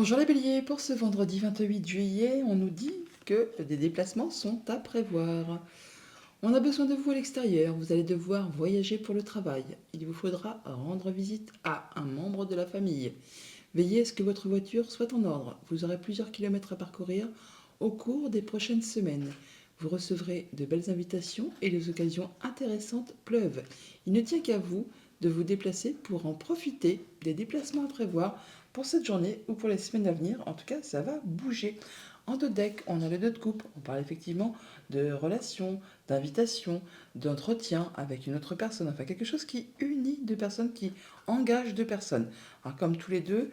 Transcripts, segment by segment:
Bonjour les béliers, pour ce vendredi 28 juillet, on nous dit que des déplacements sont à prévoir. On a besoin de vous à l'extérieur, vous allez devoir voyager pour le travail. Il vous faudra rendre visite à un membre de la famille. Veillez à ce que votre voiture soit en ordre. Vous aurez plusieurs kilomètres à parcourir au cours des prochaines semaines. Vous recevrez de belles invitations et les occasions intéressantes pleuvent. Il ne tient qu'à vous de vous déplacer pour en profiter des déplacements à prévoir pour cette journée ou pour les semaines à venir. En tout cas, ça va bouger. En deux decks, on a le 2 de coupe. On parle effectivement de relations, d'invitation, d'entretien avec une autre personne. Enfin, quelque chose qui unit deux personnes, qui engage deux personnes. Alors, comme tous les deux,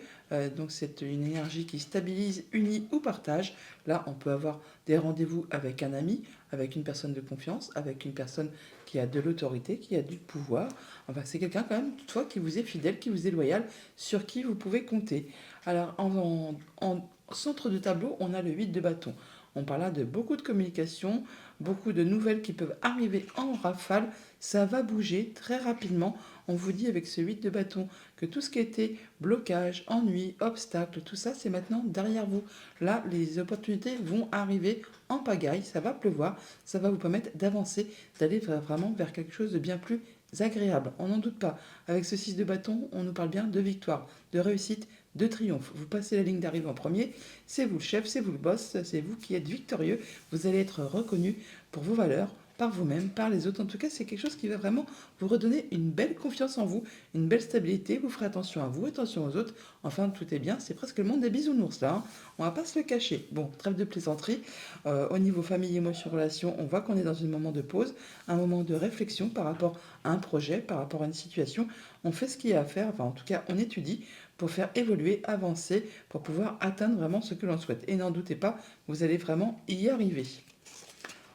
donc c'est une énergie qui stabilise, unit ou partage. Là, on peut avoir des rendez-vous avec un ami, avec une personne de confiance, avec une personne qui a de l'autorité, qui a du pouvoir. Enfin, c'est quelqu'un quand même, toutefois, qui vous est fidèle, qui vous est loyal, sur qui vous pouvez compter. Alors, en centre de tableau, on a le 8 de bâton. On parle là de beaucoup de communication, beaucoup de nouvelles qui peuvent arriver en rafale. Ça va bouger très rapidement. On vous dit avec ce 8 de bâton que tout ce qui était blocage, ennui, obstacle, tout ça, c'est maintenant derrière vous. Là, les opportunités vont arriver en pagaille, ça va pleuvoir, ça va vous permettre d'avancer, d'aller vraiment vers quelque chose de bien plus agréable. On n'en doute pas. Avec ce 6 de bâton, on nous parle bien de victoire, de réussite, de triomphe. Vous passez la ligne d'arrivée en premier, c'est vous le chef, c'est vous le boss, c'est vous qui êtes victorieux. Vous allez être reconnu pour vos valeurs, par vous-même, par les autres. En tout cas, c'est quelque chose qui va vraiment vous redonner une belle confiance en vous, une belle stabilité. Vous ferez attention à vous, attention aux autres. Enfin, tout est bien. C'est presque le monde des bisounours là, hein. On va pas se le cacher. Bon, trêve de plaisanterie. Au niveau famille, émotion, relation, on voit qu'on est dans un moment de pause, un moment de réflexion par rapport à un projet, par rapport à une situation. On fait ce qu'il y a à faire. Enfin, en tout cas, on étudie pour faire évoluer, avancer, pour pouvoir atteindre vraiment ce que l'on souhaite. Et n'en doutez pas, vous allez vraiment y arriver.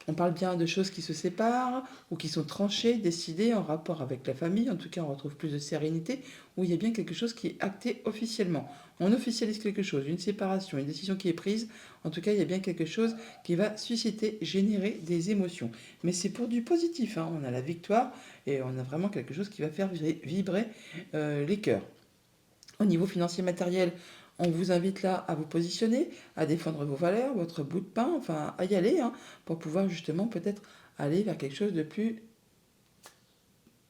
On parle bien de choses qui se séparent ou qui sont tranchées, décidées en rapport avec la famille. En tout cas, on retrouve plus de sérénité où il y a bien quelque chose qui est acté officiellement. On officialise quelque chose, une séparation, une décision qui est prise. En tout cas, il y a bien quelque chose qui va susciter, générer des émotions. Mais c'est pour du positif, hein. On a la victoire et on a vraiment quelque chose qui va faire vibrer les cœurs. Au niveau financier matériel, on vous invite là à vous positionner, à défendre vos valeurs, votre bout de pain, enfin à y aller, hein, pour pouvoir justement peut-être aller vers quelque chose de plus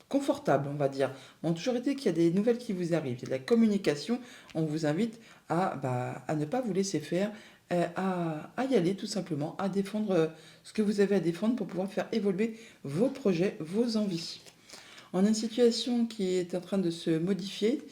confortable, on va dire. On a toujours été qu'il y a des nouvelles qui vous arrivent, il y a de la communication, on vous invite à ne pas vous laisser faire, à y aller tout simplement, à défendre ce que vous avez à défendre pour pouvoir faire évoluer vos projets, vos envies. On a une situation qui est en train de se modifier,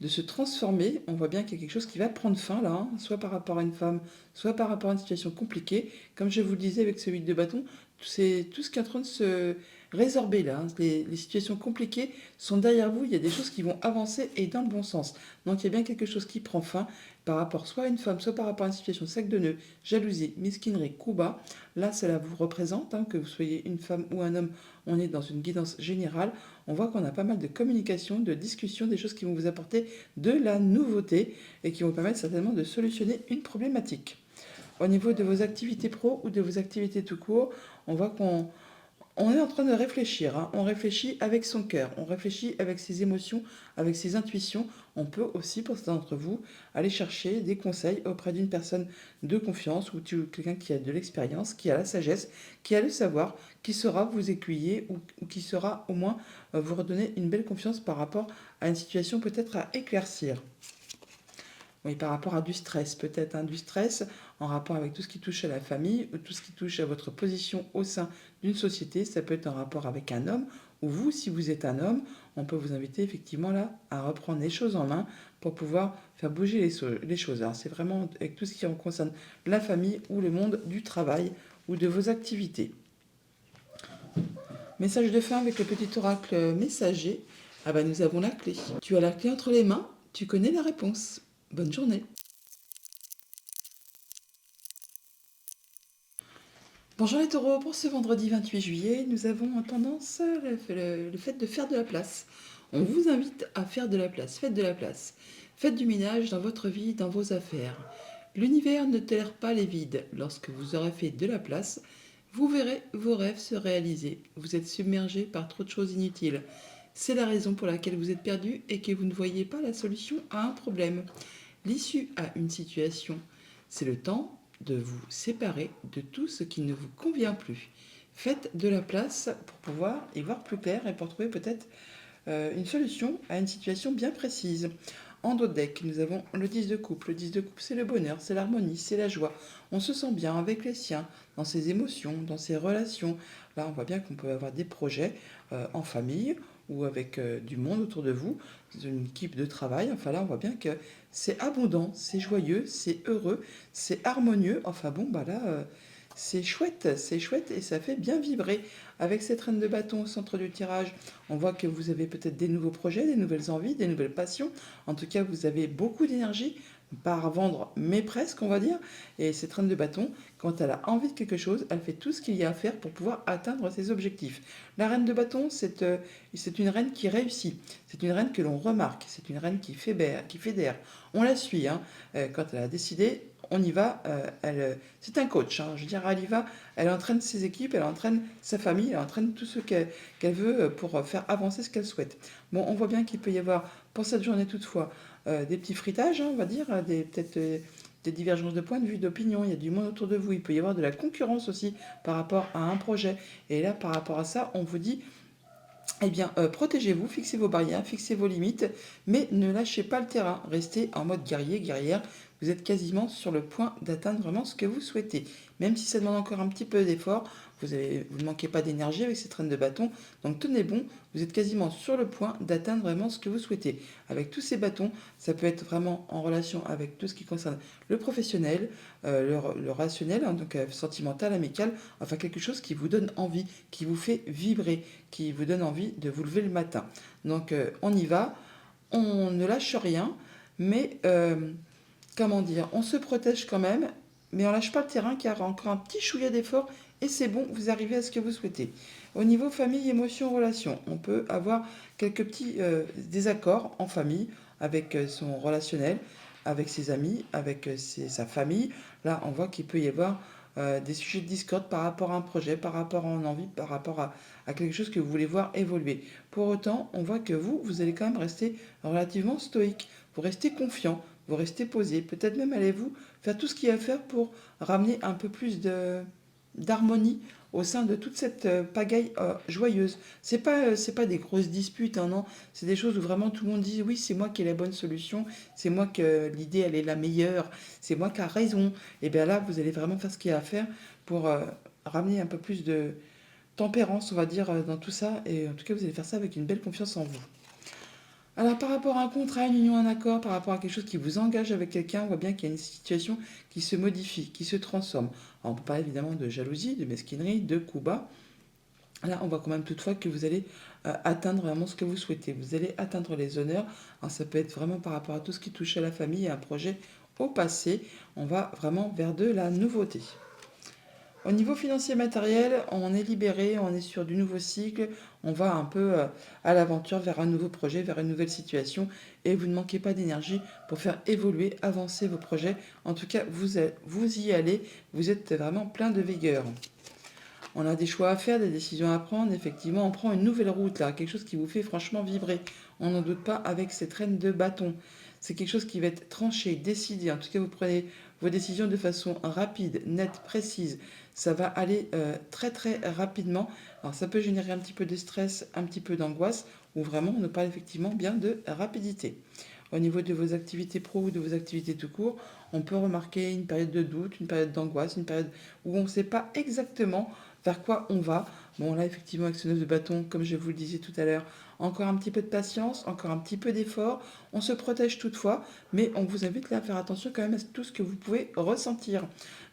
de se transformer. On voit bien qu'il y a quelque chose qui va prendre fin là, hein, soit par rapport à une femme, soit par rapport à une situation compliquée. Comme je vous le disais avec ce 8 de bâton, c'est tout ce qui est en train de se résorber là, hein. Les situations compliquées sont derrière vous, il y a des choses qui vont avancer et dans le bon sens. Donc il y a bien quelque chose qui prend fin par rapport soit à une femme, soit par rapport à une situation sac de nœuds, jalousie, mesquinerie, coup bas. Là, cela vous représente, hein, que vous soyez une femme ou un homme, on est dans une guidance générale. On voit qu'on a pas mal de communication, de discussion, des choses qui vont vous apporter de la nouveauté et qui vont permettre certainement de solutionner une problématique. Au niveau de vos activités pro ou de vos activités tout court, on voit qu'on est en train de réfléchir, hein. On réfléchit avec son cœur, on réfléchit avec ses émotions, avec ses intuitions. On peut aussi, pour certains d'entre vous, aller chercher des conseils auprès d'une personne de confiance ou quelqu'un qui a de l'expérience, qui a la sagesse, qui a le savoir, qui saura vous aiguiller ou qui saura au moins vous redonner une belle confiance par rapport à une situation peut-être à éclaircir. Oui, par rapport à du stress, peut-être, hein, du stress en rapport avec tout ce qui touche à la famille, ou tout ce qui touche à votre position au sein d'une société. Ça peut être en rapport avec un homme, ou vous, si vous êtes un homme, on peut vous inviter effectivement là à reprendre les choses en main pour pouvoir faire bouger les choses. Alors c'est vraiment avec tout ce qui concerne la famille ou le monde du travail ou de vos activités. Message de fin avec le petit oracle messager. Ah bah nous avons la clé. Tu as la clé entre les mains, tu connais la réponse. Bonne journée. Bonjour les taureaux, pour ce vendredi 28 juillet, nous avons en tendance le fait de faire de la place. On vous invite à faire de la place, faites de la place. Faites du ménage dans votre vie, dans vos affaires. L'univers ne tolère pas les vides. Lorsque vous aurez fait de la place, vous verrez vos rêves se réaliser. Vous êtes submergé par trop de choses inutiles. C'est la raison pour laquelle vous êtes perdu et que vous ne voyez pas la solution à un problème. L'issue à une situation, c'est le temps de vous séparer de tout ce qui ne vous convient plus. Faites de la place pour pouvoir y voir plus clair et pour trouver peut-être une solution à une situation bien précise. En dos de deck, nous avons le 10 de coupe. Le 10 de coupe, c'est le bonheur, c'est l'harmonie, c'est la joie. On se sent bien avec les siens, dans ses émotions, dans ses relations. Là, on voit bien qu'on peut avoir des projets en famille ou avec du monde autour de vous, une équipe de travail. Enfin là, on voit bien que c'est abondant, c'est joyeux, c'est heureux, c'est harmonieux. Enfin bon, bah là, c'est chouette et ça fait bien vibrer. Avec cette reine de bâton au centre du tirage, on voit que vous avez peut-être des nouveaux projets, des nouvelles envies, des nouvelles passions. En tout cas, vous avez beaucoup d'énergie, pas à vendre, mais presque, on va dire. Et cette reine de bâton, quand elle a envie de quelque chose, elle fait tout ce qu'il y a à faire pour pouvoir atteindre ses objectifs. La reine de bâton, c'est une reine qui réussit. C'est une reine que l'on remarque. C'est une reine qui fédère. On la suit. Hein. Quand elle a décidé, on y va. C'est un coach. Hein. Je veux dire, elle y va. Elle entraîne ses équipes, elle entraîne sa famille, elle entraîne tout ce qu'elle veut pour faire avancer ce qu'elle souhaite. Bon, on voit bien qu'il peut y avoir, pour cette journée toutefois, des petits fritages, hein, on va dire, peut-être des divergences de points de vue, d'opinion, il y a du monde autour de vous, il peut y avoir de la concurrence aussi par rapport à un projet. Et là, par rapport à ça, on vous dit, eh bien, protégez-vous, fixez vos barrières, fixez vos limites, mais ne lâchez pas le terrain. Restez en mode guerrier, guerrière. Vous êtes quasiment sur le point d'atteindre vraiment ce que vous souhaitez. Même si ça demande encore un petit peu d'effort, vous ne manquez pas d'énergie avec cette reine de bâton. Donc tenez bon, vous êtes quasiment sur le point d'atteindre vraiment ce que vous souhaitez. Avec tous ces bâtons, ça peut être vraiment en relation avec tout ce qui concerne le professionnel, le rationnel, hein, donc sentimental, amical, enfin quelque chose qui vous donne envie, qui vous fait vibrer, qui vous donne envie de vous lever le matin. Donc on y va, on ne lâche rien, mais comment dire, on se protège quand même, mais on lâche pas le terrain car encore un petit chouïa d'effort et c'est bon, vous arrivez à ce que vous souhaitez. Au niveau famille, émotion, relation, on peut avoir quelques petits désaccords en famille avec son relationnel, avec ses amis, avec sa famille. Là, on voit qu'il peut y avoir des sujets de discorde par rapport à un projet, par rapport à une envie, par rapport à quelque chose que vous voulez voir évoluer. Pour autant, on voit que vous allez quand même rester relativement stoïque. Vous restez confiant, vous restez posé. Peut-être même allez-vous faire tout ce qu'il y a à faire pour ramener un peu plus d'harmonie au sein de toute cette pagaille joyeuse. C'est pas des grosses disputes, hein, non. C'est des choses où vraiment tout le monde dit oui, c'est moi qui ai la bonne solution, c'est moi que l'idée elle est la meilleure, c'est moi qui a raison. Et bien là, vous allez vraiment faire ce qu'il y a à faire pour ramener un peu plus de tempérance, on va dire, dans tout ça. Et en tout cas, vous allez faire ça avec une belle confiance en vous. Alors par rapport à un contrat, une union, un accord, par rapport à quelque chose qui vous engage avec quelqu'un, on voit bien qu'il y a une situation qui se modifie, qui se transforme. Alors on peut parler évidemment de jalousie, de mesquinerie, de coups bas. Là, on voit quand même toutefois que vous allez atteindre vraiment ce que vous souhaitez. Vous allez atteindre les honneurs. Alors, ça peut être vraiment par rapport à tout ce qui touche à la famille et à un projet au passé. On va vraiment vers de la nouveauté. Au niveau financier matériel, on est libéré, on est sur du nouveau cycle, on va un peu à l'aventure vers un nouveau projet, vers une nouvelle situation et vous ne manquez pas d'énergie pour faire évoluer, avancer vos projets. En tout cas, vous y allez, vous êtes vraiment plein de vigueur. On a des choix à faire, des décisions à prendre, effectivement, on prend une nouvelle route là, quelque chose qui vous fait franchement vibrer. On n'en doute pas avec cette reine de bâton. C'est quelque chose qui va être tranché, décidé. En tout cas, vous prenez vos décisions de façon rapide, nette, précise. Ça va aller très très rapidement. Alors ça peut générer un petit peu de stress, un petit peu d'angoisse, ou vraiment on parle effectivement bien de rapidité. Au niveau de vos activités pro ou de vos activités tout court, on peut remarquer une période de doute, une période d'angoisse, une période où on ne sait pas exactement vers quoi on va. Bon là effectivement avec ce 9 de bâton, comme je vous le disais tout à l'heure, encore un petit peu de patience, encore un petit peu d'effort. On se protège toutefois, mais on vous invite là à faire attention quand même à tout ce que vous pouvez ressentir.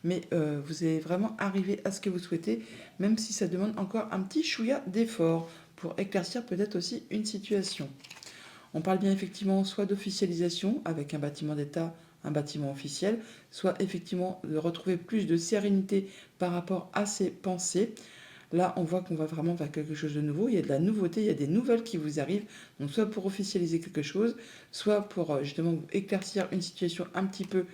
Mais vous allez vraiment arriver à ce que vous souhaitez, même si ça demande encore un petit chouïa d'effort pour éclaircir peut-être aussi une situation. On parle bien effectivement soit d'officialisation avec un bâtiment d'État, un bâtiment officiel, soit effectivement de retrouver plus de sérénité par rapport à ses pensées. Là, on voit qu'on va vraiment vers quelque chose de nouveau. Il y a de la nouveauté, il y a des nouvelles qui vous arrivent. Donc, soit pour officialiser quelque chose, soit pour justement vous éclaircir une situation un petit peu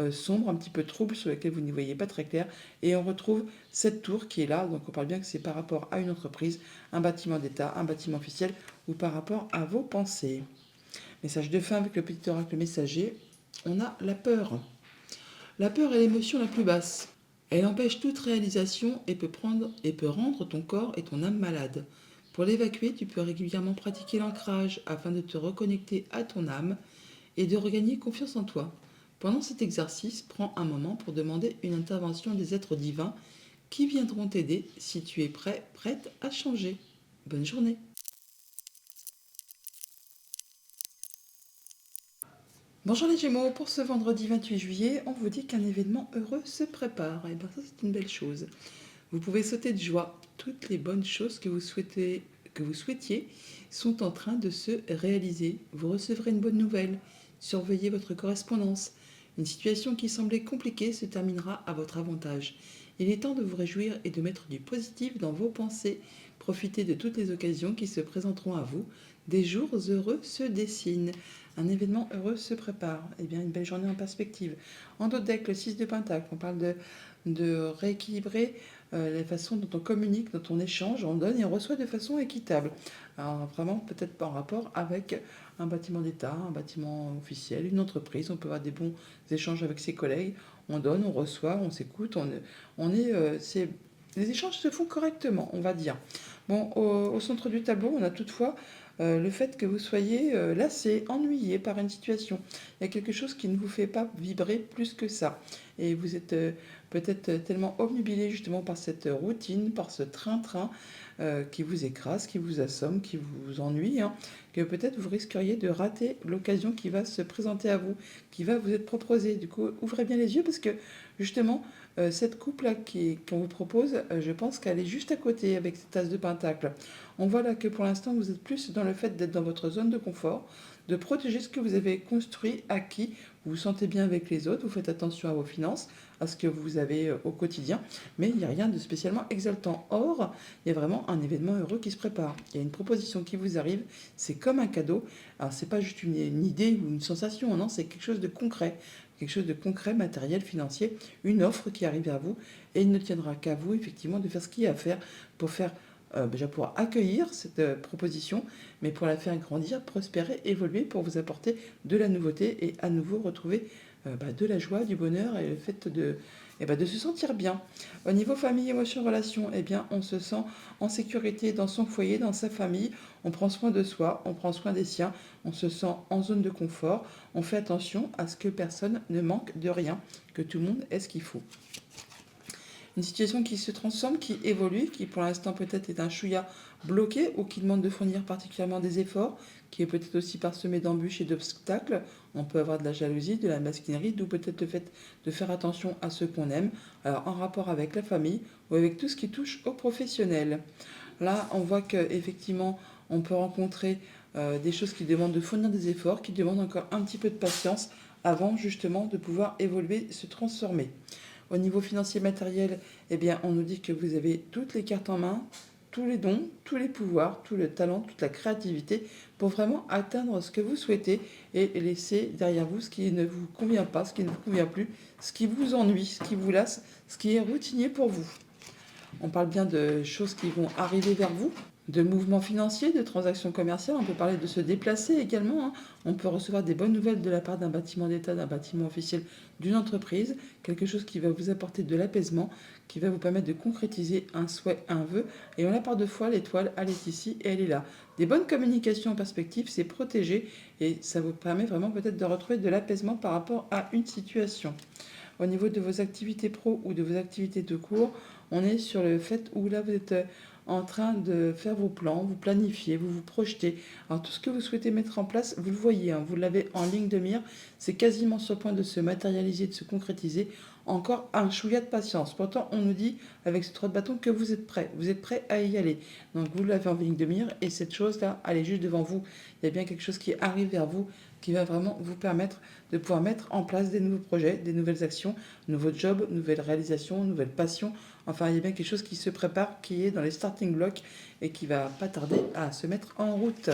sombre, un petit peu trouble, sur laquelle vous n'y voyez pas très clair. Et on retrouve cette tour qui est là. Donc, on parle bien que c'est par rapport à une entreprise, un bâtiment d'État, un bâtiment officiel, ou par rapport à vos pensées. Message de fin avec le petit oracle messager. on a la peur. La peur est l'émotion la plus basse. Elle empêche toute réalisation et peut rendre ton corps et ton âme malades. Pour l'évacuer, tu peux régulièrement pratiquer l'ancrage afin de te reconnecter à ton âme et de regagner confiance en toi. Pendant cet exercice, prends un moment pour demander une intervention des êtres divins qui viendront t'aider si tu es prêt, prête à changer. Bonne journée. Bonjour les Gémeaux, pour ce vendredi 28 juillet, on vous dit qu'un événement heureux se prépare. Et bien ça c'est une belle chose. Vous pouvez sauter de joie. Toutes les bonnes choses que vous souhaitiez sont en train de se réaliser. Vous recevrez une bonne nouvelle. Surveillez votre correspondance. Une situation qui semblait compliquée se terminera à votre avantage. Il est temps de vous réjouir et de mettre du positif dans vos pensées. Profitez de toutes les occasions qui se présenteront à vous. Des jours heureux se dessinent. Un événement heureux se prépare. Eh bien, une belle journée en perspective. En d'autres decks, le 6 de Pentacle, on parle de rééquilibrer la façon dont on communique, dont on échange, on donne et on reçoit de façon équitable. Alors vraiment, peut-être pas en rapport avec un bâtiment d'État, un bâtiment officiel, une entreprise. On peut avoir des bons échanges avec ses collègues. On donne, on reçoit, on s'écoute. Les échanges se font correctement, on va dire. Bon, au centre du tableau, on a toutefois le fait que vous soyez lassé, ennuyé par une situation. Il y a quelque chose qui ne vous fait pas vibrer plus que ça. Et vous êtes peut-être tellement obnubilé justement par cette routine, par ce train-train qui vous écrase, qui vous assomme, qui vous ennuie, hein, que peut-être vous risqueriez de rater l'occasion qui va se présenter à vous, qui va vous être proposée. Du coup, ouvrez bien les yeux parce que justement, cette coupe-là qu'on vous propose, je pense qu'elle est juste à côté avec cette tasse de pentacle. On voit là que pour l'instant, vous êtes plus dans le fait d'être dans votre zone de confort, de protéger ce que vous avez construit, acquis. Vous vous sentez bien avec les autres, vous faites attention à vos finances, à ce que vous avez au quotidien, mais il n'y a rien de spécialement exaltant. Or, il y a vraiment un événement heureux qui se prépare. Il y a une proposition qui vous arrive, c'est comme un cadeau. Alors, c'est pas juste une idée ou une sensation, non, c'est quelque chose de concret. Quelque chose de concret, matériel, financier, une offre qui arrive à vous, et il ne tiendra qu'à vous, effectivement, de faire ce qu'il y a à faire pour faire déjà pour accueillir cette proposition, mais pour la faire grandir, prospérer, évoluer, pour vous apporter de la nouveauté et à nouveau retrouver de la joie, du bonheur et le fait de se sentir bien. Au niveau famille, émotion, relation, eh bien, on se sent en sécurité dans son foyer, dans sa famille, on prend soin de soi, on prend soin des siens, on se sent en zone de confort, on fait attention à ce que personne ne manque de rien, que tout le monde ait ce qu'il faut. Une situation qui se transforme, qui évolue, qui pour l'instant peut-être est un chouïa bloqué ou qui demande de fournir particulièrement des efforts, qui est peut-être aussi parsemé d'embûches et d'obstacles. On peut avoir de la jalousie, de la masquinerie, d'où peut-être le fait de faire attention à ceux qu'on aime, alors en rapport avec la famille ou avec tout ce qui touche aux professionnels. Là, on voit qu'effectivement, on peut rencontrer des choses qui demandent de fournir des efforts, qui demandent encore un petit peu de patience avant justement de pouvoir évoluer, se transformer. Au niveau financier matériel, eh bien, on nous dit que vous avez toutes les cartes en main, tous les dons, tous les pouvoirs, tout le talent, toute la créativité pour vraiment atteindre ce que vous souhaitez et laisser derrière vous ce qui ne vous convient pas, ce qui ne vous convient plus, ce qui vous ennuie, ce qui vous lasse, ce qui est routinier pour vous. On parle bien de choses qui vont arriver vers vous, de mouvements financiers, de transactions commerciales. On peut parler de se déplacer également, hein. On peut recevoir des bonnes nouvelles de la part d'un bâtiment d'État, d'un bâtiment officiel, d'une entreprise. Quelque chose qui va vous apporter de l'apaisement, qui va vous permettre de concrétiser un souhait, un vœu. Et on la part de foi, l'étoile, elle est ici et elle est là. Des bonnes communications en perspective, c'est protégé et ça vous permet vraiment peut-être de retrouver de l'apaisement par rapport à une situation. Au niveau de vos activités pro ou de vos activités de cours, on est sur le fait où là vous êtes en train de faire vos plans, vous planifiez, vous vous projetez. Alors tout ce que vous souhaitez mettre en place, vous le voyez, hein, vous l'avez en ligne de mire, c'est quasiment sur le point de se matérialiser, de se concrétiser. Encore un chouïa de patience. Pourtant, on nous dit avec ce 3 de bâton que vous êtes prêt à y aller. Donc vous l'avez en ligne de mire et cette chose-là, elle est juste devant vous. Il y a bien quelque chose qui arrive vers vous qui va vraiment vous permettre de pouvoir mettre en place des nouveaux projets, des nouvelles actions, nouveaux jobs, nouvelles réalisations, nouvelles passions. Enfin, il y a bien quelque chose qui se prépare, qui est dans les starting blocks et qui va pas tarder à se mettre en route.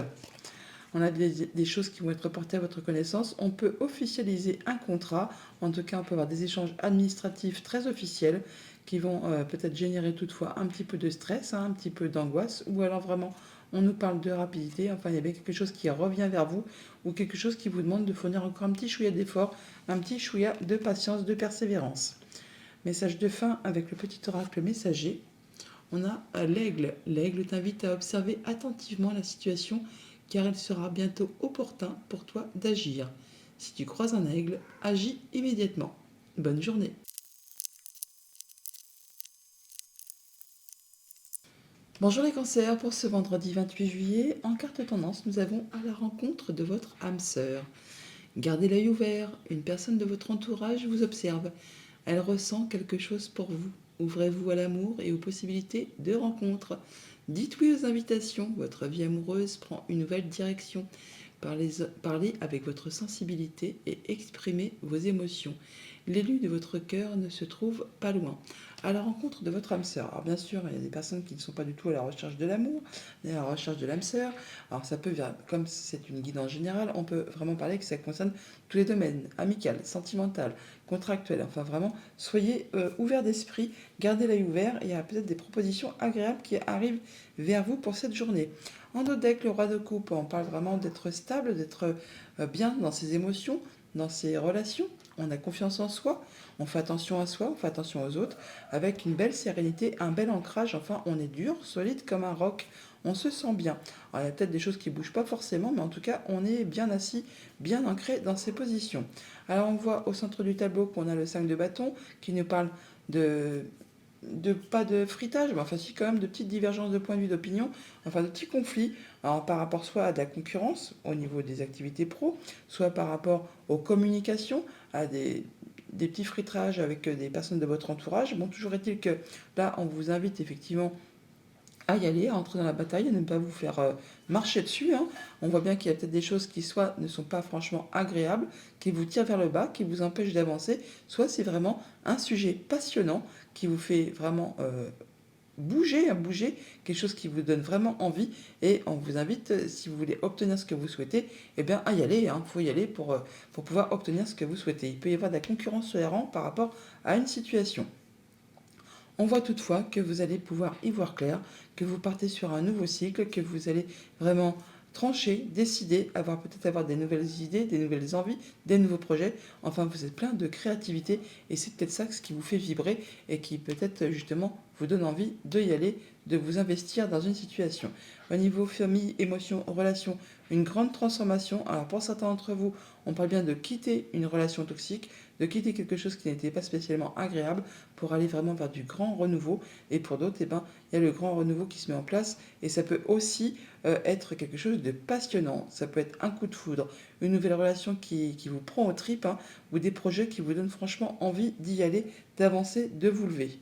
On a des choses qui vont être portées à votre connaissance. On peut officialiser un contrat. En tout cas, on peut avoir des échanges administratifs très officiels qui vont peut-être générer toutefois un petit peu de stress, hein, un petit peu d'angoisse, ou alors vraiment on nous parle de rapidité, enfin il y a bien quelque chose qui revient vers vous ou quelque chose qui vous demande de fournir encore un petit chouïa d'effort, un petit chouïa de patience, de persévérance. Message de fin avec le petit oracle messager. On a l'aigle. L'aigle t'invite à observer attentivement la situation car il sera bientôt opportun pour toi d'agir. Si tu croises un aigle, agis immédiatement. Bonne journée. Bonjour les cancers, pour ce vendredi 28 juillet, en carte tendance, nous avons à la rencontre de votre âme sœur. Gardez l'œil ouvert, une personne de votre entourage vous observe. Elle ressent quelque chose pour vous. Ouvrez-vous à l'amour et aux possibilités de rencontre. Dites oui aux invitations, votre vie amoureuse prend une nouvelle direction. Parlez avec votre sensibilité et exprimez vos émotions. L'élu de votre cœur ne se trouve pas loin. À la rencontre de votre âme sœur. Alors bien sûr, il y a des personnes qui ne sont pas du tout à la recherche de l'amour, ni à la recherche de l'âme sœur. Alors ça peut, comme c'est une guidance générale, on peut vraiment parler que ça concerne tous les domaines, amical, sentimental, contractuel. Enfin vraiment, soyez ouverts d'esprit, gardez l'œil ouvert et il y a peut-être des propositions agréables qui arrivent vers vous pour cette journée. En dos deck, le roi de coupe, on parle vraiment d'être stable, d'être bien dans ses émotions, dans ses relations. On a confiance en soi, on fait attention à soi, on fait attention aux autres, avec une belle sérénité, un bel ancrage. Enfin, on est dur, solide comme un roc, on se sent bien. Alors, il y a peut-être des choses qui ne bougent pas forcément, mais en tout cas, on est bien assis, bien ancré dans ses positions. Alors, on voit au centre du tableau qu'on a le 5 de bâton qui nous parle de pas de fritage, mais enfin si quand même de petites divergences de points de vue d'opinion, enfin de petits conflits, alors, par rapport soit à de la concurrence au niveau des activités pro, soit par rapport aux communications, à des petits fritrages avec des personnes de votre entourage. Bon, toujours est-il que là, on vous invite effectivement à y aller, à entrer dans la bataille, à ne pas vous faire marcher dessus. Hein. On voit bien qu'il y a peut-être des choses qui soit ne sont pas franchement agréables, qui vous tirent vers le bas, qui vous empêchent d'avancer, soit c'est vraiment un sujet passionnant qui vous fait vraiment bouger, quelque chose qui vous donne vraiment envie et on vous invite, si vous voulez obtenir ce que vous souhaitez, eh bien à y aller, il faut y aller pour pouvoir obtenir ce que vous souhaitez. Il peut y avoir de la concurrence sur les rangs par rapport à une situation. On voit toutefois que vous allez pouvoir y voir clair, que vous partez sur un nouveau cycle, que vous allez vraiment trancher, décider, peut-être avoir des nouvelles idées, des nouvelles envies, des nouveaux projets. Enfin, vous êtes plein de créativité et c'est peut-être ça ce qui vous fait vibrer et qui peut-être justement vous donne envie de y aller, de vous investir dans une situation. Au niveau famille, émotions, relations, une grande transformation. Alors pour certains d'entre vous, on parle bien de quitter une relation toxique, de quitter quelque chose qui n'était pas spécialement agréable pour aller vraiment vers du grand renouveau. Et pour d'autres, eh ben, il y a le grand renouveau qui se met en place et ça peut aussi être quelque chose de passionnant. Ça peut être un coup de foudre, une nouvelle relation qui vous prend aux tripes, hein, ou des projets qui vous donnent franchement envie d'y aller, d'avancer, de vous lever.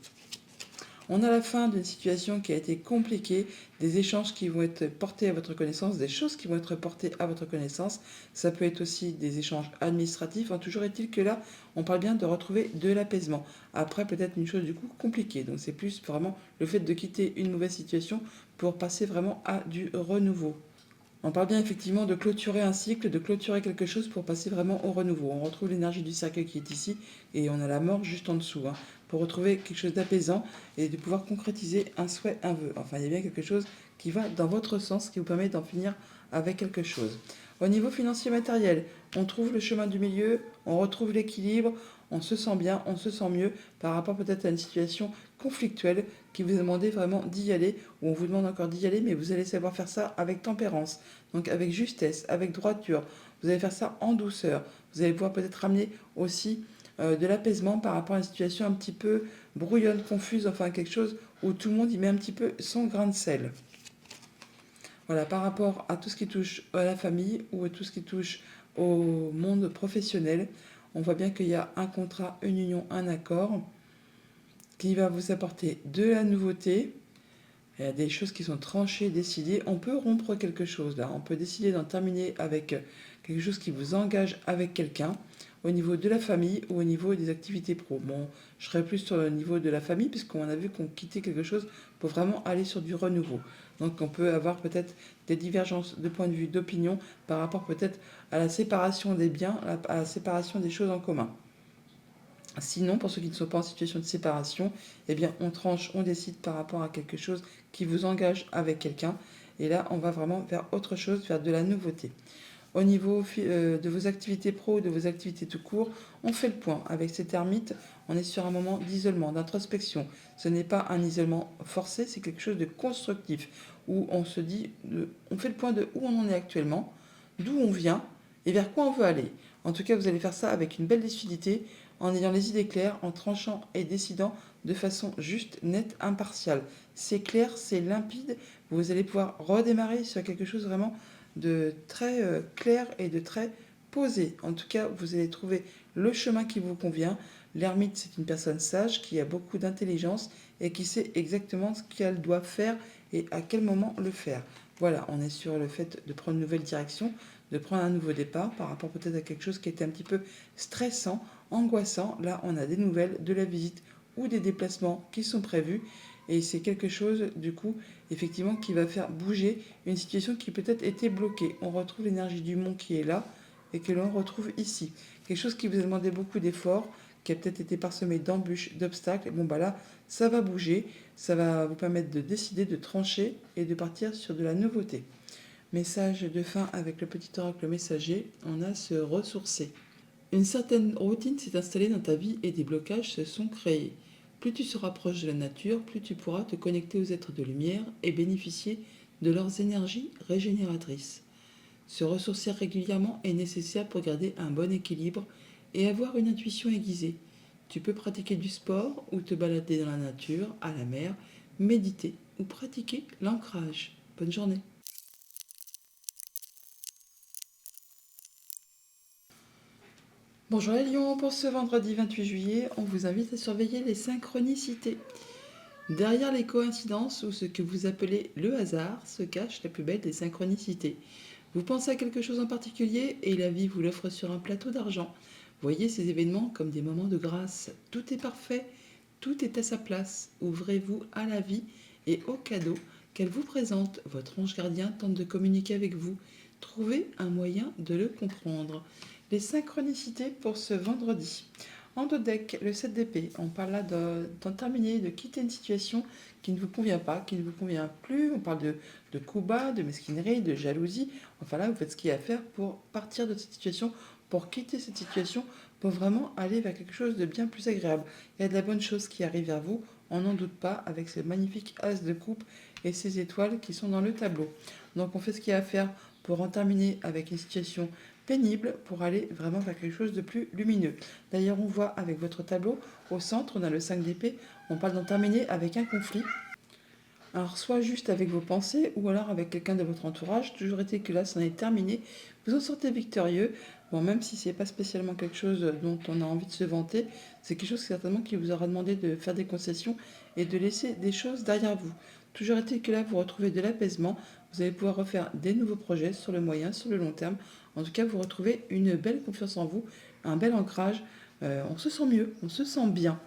On a la fin d'une situation qui a été compliquée, des échanges qui vont être portés à votre connaissance, des choses qui vont être portées à votre connaissance. Ça peut être aussi des échanges administratifs. Toujours est-il que là, on parle bien de retrouver de l'apaisement. Après, peut-être une chose du coup compliquée. Donc c'est plus vraiment le fait de quitter une mauvaise situation pour passer vraiment à du renouveau. On parle bien effectivement de clôturer un cycle, de clôturer quelque chose pour passer vraiment au renouveau. On retrouve l'énergie du cercle qui est ici et on a la mort juste en dessous, hein, pour retrouver quelque chose d'apaisant et de pouvoir concrétiser un souhait, un vœu. Enfin, il y a bien quelque chose qui va dans votre sens, qui vous permet d'en finir avec quelque chose. Au niveau financier matériel, on trouve le chemin du milieu, on retrouve l'équilibre, on se sent bien, on se sent mieux par rapport peut-être à une situation conflictuelle qui vous demandez vraiment d'y aller, ou on vous demande encore d'y aller, mais vous allez savoir faire ça avec tempérance, donc avec justesse, avec droiture. Vous allez faire ça en douceur. Vous allez pouvoir peut-être ramener aussi de l'apaisement par rapport à une situation un petit peu brouillonne, confuse, enfin quelque chose où tout le monde y met un petit peu son grain de sel. Voilà, par rapport à tout ce qui touche à la famille ou à tout ce qui touche au monde professionnel, on voit bien qu'il y a un contrat, une union, un accord qui va vous apporter de la nouveauté. Il y a des choses qui sont tranchées, décidées. On peut rompre quelque chose là. On peut décider d'en terminer avec quelque chose qui vous engage avec quelqu'un au niveau de la famille ou au niveau des activités pro. Bon, je serais plus sur le niveau de la famille puisqu'on a vu qu'on quittait quelque chose pour vraiment aller sur du renouveau. Donc on peut avoir peut-être des divergences de point de vue, d'opinion par rapport peut-être à la séparation des biens, à la séparation des choses en commun. Sinon, pour ceux qui ne sont pas en situation de séparation, eh bien, on tranche, on décide par rapport à quelque chose qui vous engage avec quelqu'un Et là, on va vraiment vers autre chose, vers de la nouveauté. Au niveau de vos activités pro, de vos activités tout court, on fait le point. Avec cet ermite, on est sur un moment d'isolement, d'introspection. Ce n'est pas un isolement forcé, c'est quelque chose de constructif, où on se dit, on fait le point de où on en est actuellement, d'où on vient et vers quoi on veut aller. En tout cas, vous allez faire ça avec une belle lucidité, en ayant les idées claires, en tranchant et décidant de façon juste, nette, impartiale. C'est clair, c'est limpide, vous allez pouvoir redémarrer sur quelque chose vraiment de très clair et de très posé. En tout cas, vous allez trouver le chemin qui vous convient. L'ermite, c'est une personne sage qui a beaucoup d'intelligence et qui sait exactement ce qu'elle doit faire et à quel moment le faire. Voilà, on est sur le fait de prendre une nouvelle direction, de prendre un nouveau départ par rapport peut-être à quelque chose qui était un petit peu stressant, angoissant. Là, on a des nouvelles, de la visite ou des déplacements qui sont prévus. Et c'est quelque chose, du coup, effectivement, qui va faire bouger une situation qui peut-être était bloquée. On retrouve l'énergie du mont qui est là et que l'on retrouve ici. Quelque chose qui vous a demandé beaucoup d'efforts, qui a peut-être été parsemé d'embûches, d'obstacles. Et bon, bah là, ça va bouger, ça va vous permettre de décider, de trancher et de partir sur de la nouveauté. Message de fin avec le petit oracle messager, on a se ressourcer. Une certaine routine s'est installée dans ta vie et des blocages se sont créés. Plus tu se rapproches de la nature, plus tu pourras te connecter aux êtres de lumière et bénéficier de leurs énergies régénératrices. Se ressourcer régulièrement est nécessaire pour garder un bon équilibre et avoir une intuition aiguisée. Tu peux pratiquer du sport ou te balader dans la nature, à la mer, méditer ou pratiquer l'ancrage. Bonne journée. Bonjour les lions, pour ce vendredi 28 juillet, on vous invite à surveiller les synchronicités. Derrière les coïncidences ou ce que vous appelez le hasard se cache la plus belle des synchronicités. Vous pensez à quelque chose en particulier et la vie vous l'offre sur un plateau d'argent. Voyez ces événements comme des moments de grâce. Tout est parfait, tout est à sa place. Ouvrez-vous à la vie et aux cadeaux qu'elle vous présente. Votre ange gardien tente de communiquer avec vous. Trouvez un moyen de le comprendre. Les synchronicités pour ce vendredi. En dos deck, le 7 d'épée, on parle là d'en terminer, de quitter une situation qui ne vous convient pas, qui ne vous convient plus. On parle de coups bas, de mesquinerie, de jalousie. Enfin là, vous faites ce qu'il y a à faire pour partir de cette situation, pour quitter cette situation, pour vraiment aller vers quelque chose de bien plus agréable. Il y a de la bonne chose qui arrive vers vous, on n'en doute pas, avec ce magnifique as de coupe et ces étoiles qui sont dans le tableau. Donc on fait ce qu'il y a à faire pour en terminer avec une situation pénible pour aller vraiment vers quelque chose de plus lumineux. D'ailleurs, on voit avec votre tableau, au centre, on a le 5 d'épée, on parle d'en terminer avec un conflit. Alors, soit juste avec vos pensées, ou alors avec quelqu'un de votre entourage, toujours été que là, c'en est terminé, vous en sortez victorieux. Bon, même si c'est pas spécialement quelque chose dont on a envie de se vanter, c'est quelque chose certainement qui vous aura demandé de faire des concessions et de laisser des choses derrière vous. Toujours été que là, vous retrouvez de l'apaisement, vous allez pouvoir refaire des nouveaux projets sur le moyen, sur le long terme. En tout cas, vous retrouvez une belle confiance en vous, un bel ancrage. On se sent mieux, on se sent bien.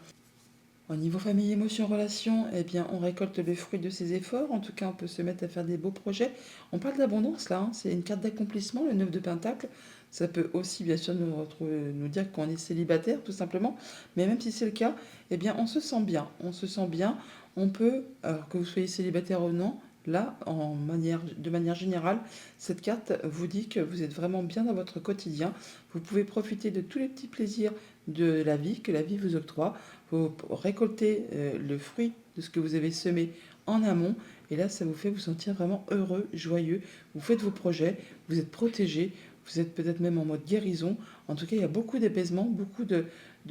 Au niveau famille, émotion, relation, eh bien, on récolte le fruit de ses efforts. En tout cas, on peut se mettre à faire des beaux projets. On parle d'abondance là, hein. C'est une carte d'accomplissement, le 9 de Pentacle. Ça peut aussi, bien sûr, nous dire qu'on est célibataire, tout simplement. Mais même si c'est le cas, eh bien, on se sent bien. On se sent bien. On peut, alors que vous soyez célibataire ou non, là, de manière générale, cette carte vous dit que vous êtes vraiment bien dans votre quotidien. Vous pouvez profiter de tous les petits plaisirs de la vie que la vie vous octroie. Vous récoltez le fruit de ce que vous avez semé en amont. Et là, ça vous fait vous sentir vraiment heureux, joyeux. Vous faites vos projets, vous êtes protégé, vous êtes peut-être même en mode guérison. En tout cas, il y a beaucoup d'apaisement, beaucoup de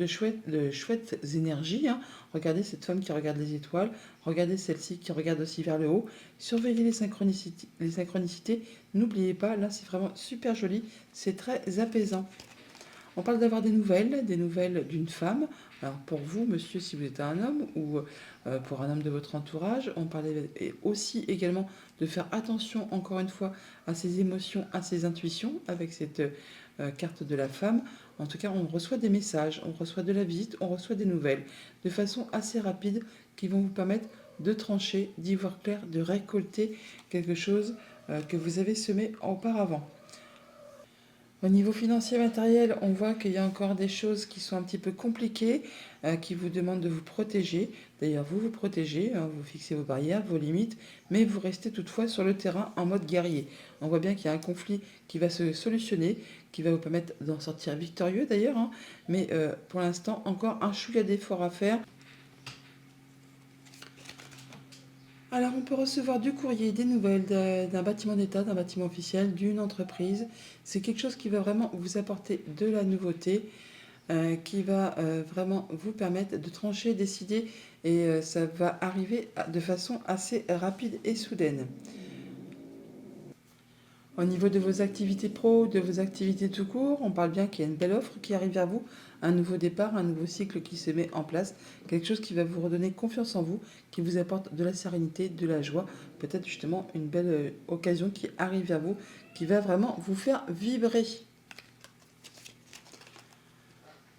chouettes énergies, hein. Regardez cette femme qui regarde les étoiles, regardez celle-ci qui regarde aussi vers le haut. Surveillez les synchronicités. Les synchronicités. N'oubliez pas, là, c'est vraiment super joli, c'est très apaisant. On parle d'avoir des nouvelles d'une femme. Alors pour vous, monsieur, si vous êtes un homme ou pour un homme de votre entourage, on parlait aussi également de faire attention, encore une fois, à ses émotions, à ses intuitions avec cette carte de la femme. En tout cas, on reçoit des messages, on reçoit de la visite, on reçoit des nouvelles de façon assez rapide qui vont vous permettre de trancher, d'y voir clair, de récolter quelque chose que vous avez semé auparavant. Au niveau financier matériel, on voit qu'il y a encore des choses qui sont un petit peu compliquées, qui vous demandent de vous protéger. D'ailleurs, vous vous protégez, hein, vous fixez vos barrières, vos limites, mais vous restez toutefois sur le terrain en mode guerrier. On voit bien qu'il y a un conflit qui va se solutionner, qui va vous permettre d'en sortir victorieux d'ailleurs, hein, mais pour l'instant, encore un chouïa d'effort à faire. Alors, on peut recevoir du courrier, des nouvelles d'un bâtiment d'État, d'un bâtiment officiel, d'une entreprise. C'est quelque chose qui va vraiment vous apporter de la nouveauté, qui va vraiment vous permettre de trancher, décider, et ça va arriver de façon assez rapide et soudaine. Au niveau de vos activités pro, de vos activités tout court, on parle bien qu'il y a une belle offre qui arrive vers vous, un nouveau départ, un nouveau cycle qui se met en place, quelque chose qui va vous redonner confiance en vous, qui vous apporte de la sérénité, de la joie, peut-être justement une belle occasion qui arrive vers vous, qui va vraiment vous faire vibrer.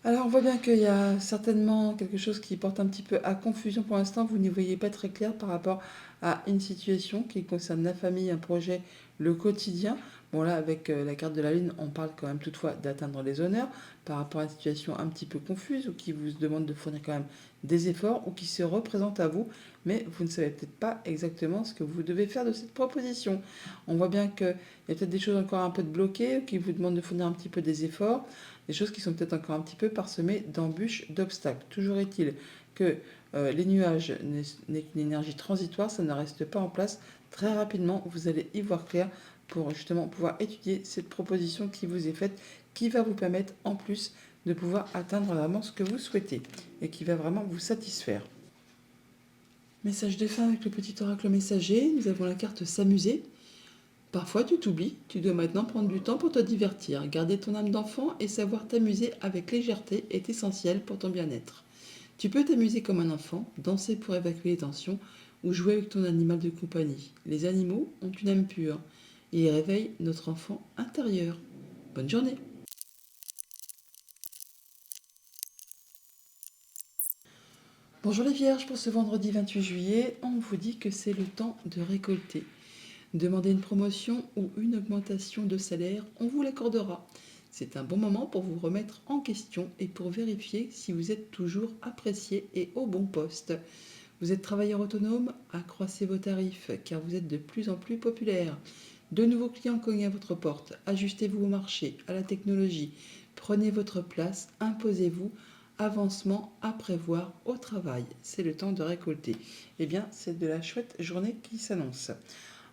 Alors, on voit bien qu'il y a certainement quelque chose qui porte un petit peu à confusion pour l'instant. Vous n'y voyez pas très clair par rapport à une situation qui concerne la famille, un projet, le quotidien. Bon, là, avec la carte de la Lune, on parle quand même toutefois d'atteindre les honneurs par rapport à une situation un petit peu confuse ou qui vous demande de fournir quand même des efforts ou qui se représente à vous, mais vous ne savez peut-être pas exactement ce que vous devez faire de cette proposition. On voit bien qu'il y a peut-être des choses encore un peu de bloquées qui vous demandent de fournir un petit peu des efforts, des choses qui sont peut-être encore un petit peu parsemées d'embûches, d'obstacles. Toujours est-il que les nuages n'est qu'une énergie transitoire, ça ne reste pas en place. Très rapidement, vous allez y voir clair pour justement pouvoir étudier cette proposition qui vous est faite, qui va vous permettre en plus de pouvoir atteindre vraiment ce que vous souhaitez et qui va vraiment vous satisfaire. Message de fin avec le petit oracle messager. Nous avons la carte s'amuser. Parfois tu t'oublies, tu dois maintenant prendre du temps pour te divertir. Garder ton âme d'enfant et savoir t'amuser avec légèreté est essentiel pour ton bien-être. Tu peux t'amuser comme un enfant, danser pour évacuer les tensions ou jouer avec ton animal de compagnie. Les animaux ont une âme pure et ils réveillent notre enfant intérieur. Bonne journée. Bonjour les vierges, pour ce vendredi 28 juillet, on vous dit que c'est le temps de récolter. Demandez une promotion ou une augmentation de salaire, on vous l'accordera. C'est un bon moment pour vous remettre en question et pour vérifier si vous êtes toujours apprécié et au bon poste. Vous êtes travailleur autonome, accroissez vos tarifs car vous êtes de plus en plus populaire. De nouveaux clients cognent à votre porte, ajustez-vous au marché, à la technologie, prenez votre place, imposez-vous, avancement à prévoir au travail. C'est le temps de récolter. Eh bien, c'est de la chouette journée qui s'annonce.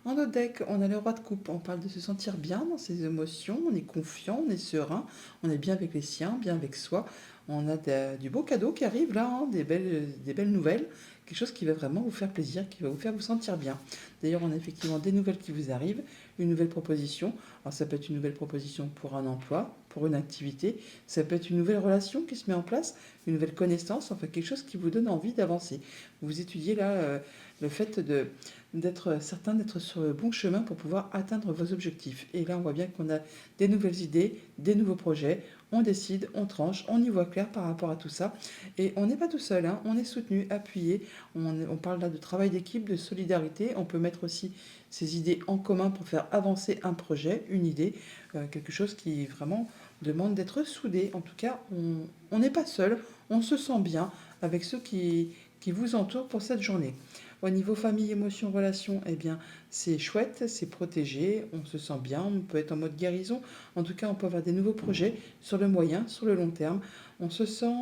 En notre deck, on a le roi de coupe. On parle de se sentir bien dans ses émotions. On est confiant, on est serein, on est bien avec les siens, bien avec soi. On a du beau cadeau qui arrive là, hein, des belles nouvelles. Quelque chose qui va vraiment vous faire plaisir, qui va vous faire vous sentir bien. D'ailleurs, on a effectivement des nouvelles qui vous arrivent, une nouvelle proposition. Alors, ça peut être une nouvelle proposition pour un emploi, pour une activité. Ça peut être une nouvelle relation qui se met en place, une nouvelle connaissance, enfin quelque chose qui vous donne envie d'avancer. Vous étudiez là le fait d'être certain d'être sur le bon chemin pour pouvoir atteindre vos objectifs. Et là, on voit bien qu'on a des nouvelles idées, des nouveaux projets. On décide, on tranche, on y voit clair par rapport à tout ça. Et on n'est pas tout seul, hein, on est soutenu, appuyé. On parle là de travail d'équipe, de solidarité. On peut mettre aussi ces idées en commun pour faire avancer un projet, une idée, quelque chose qui vraiment demande d'être soudé. En tout cas, on n'est pas seul, on se sent bien avec ceux qui vous entourent pour cette journée. Au niveau famille, émotion, relation, eh bien, c'est chouette, c'est protégé, on se sent bien, on peut être en mode guérison. En tout cas, on peut avoir des nouveaux projets sur le moyen, sur le long terme. On se sent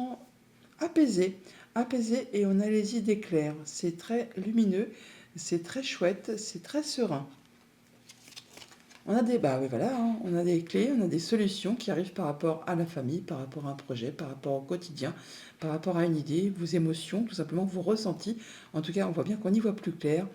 apaisé, apaisé et on a les idées claires. C'est très lumineux, c'est très chouette, c'est très serein. On a des, bah oui, voilà, hein, on a des clés, on a des solutions qui arrivent par rapport à la famille, par rapport à un projet, par rapport au quotidien, par rapport à une idée, vos émotions, tout simplement vos ressentis. En tout cas, on voit bien qu'on y voit plus clair.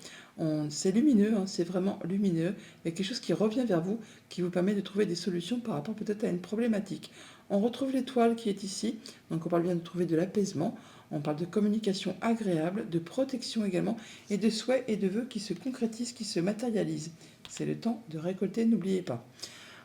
C'est lumineux, hein, c'est vraiment lumineux. Il y a quelque chose qui revient vers vous, qui vous permet de trouver des solutions par rapport peut-être à une problématique. On retrouve l'étoile qui est ici, donc on parle bien de trouver de l'apaisement. On parle de communication agréable, de protection également, et de souhaits et de vœux qui se concrétisent, qui se matérialisent. C'est le temps de récolter, n'oubliez pas.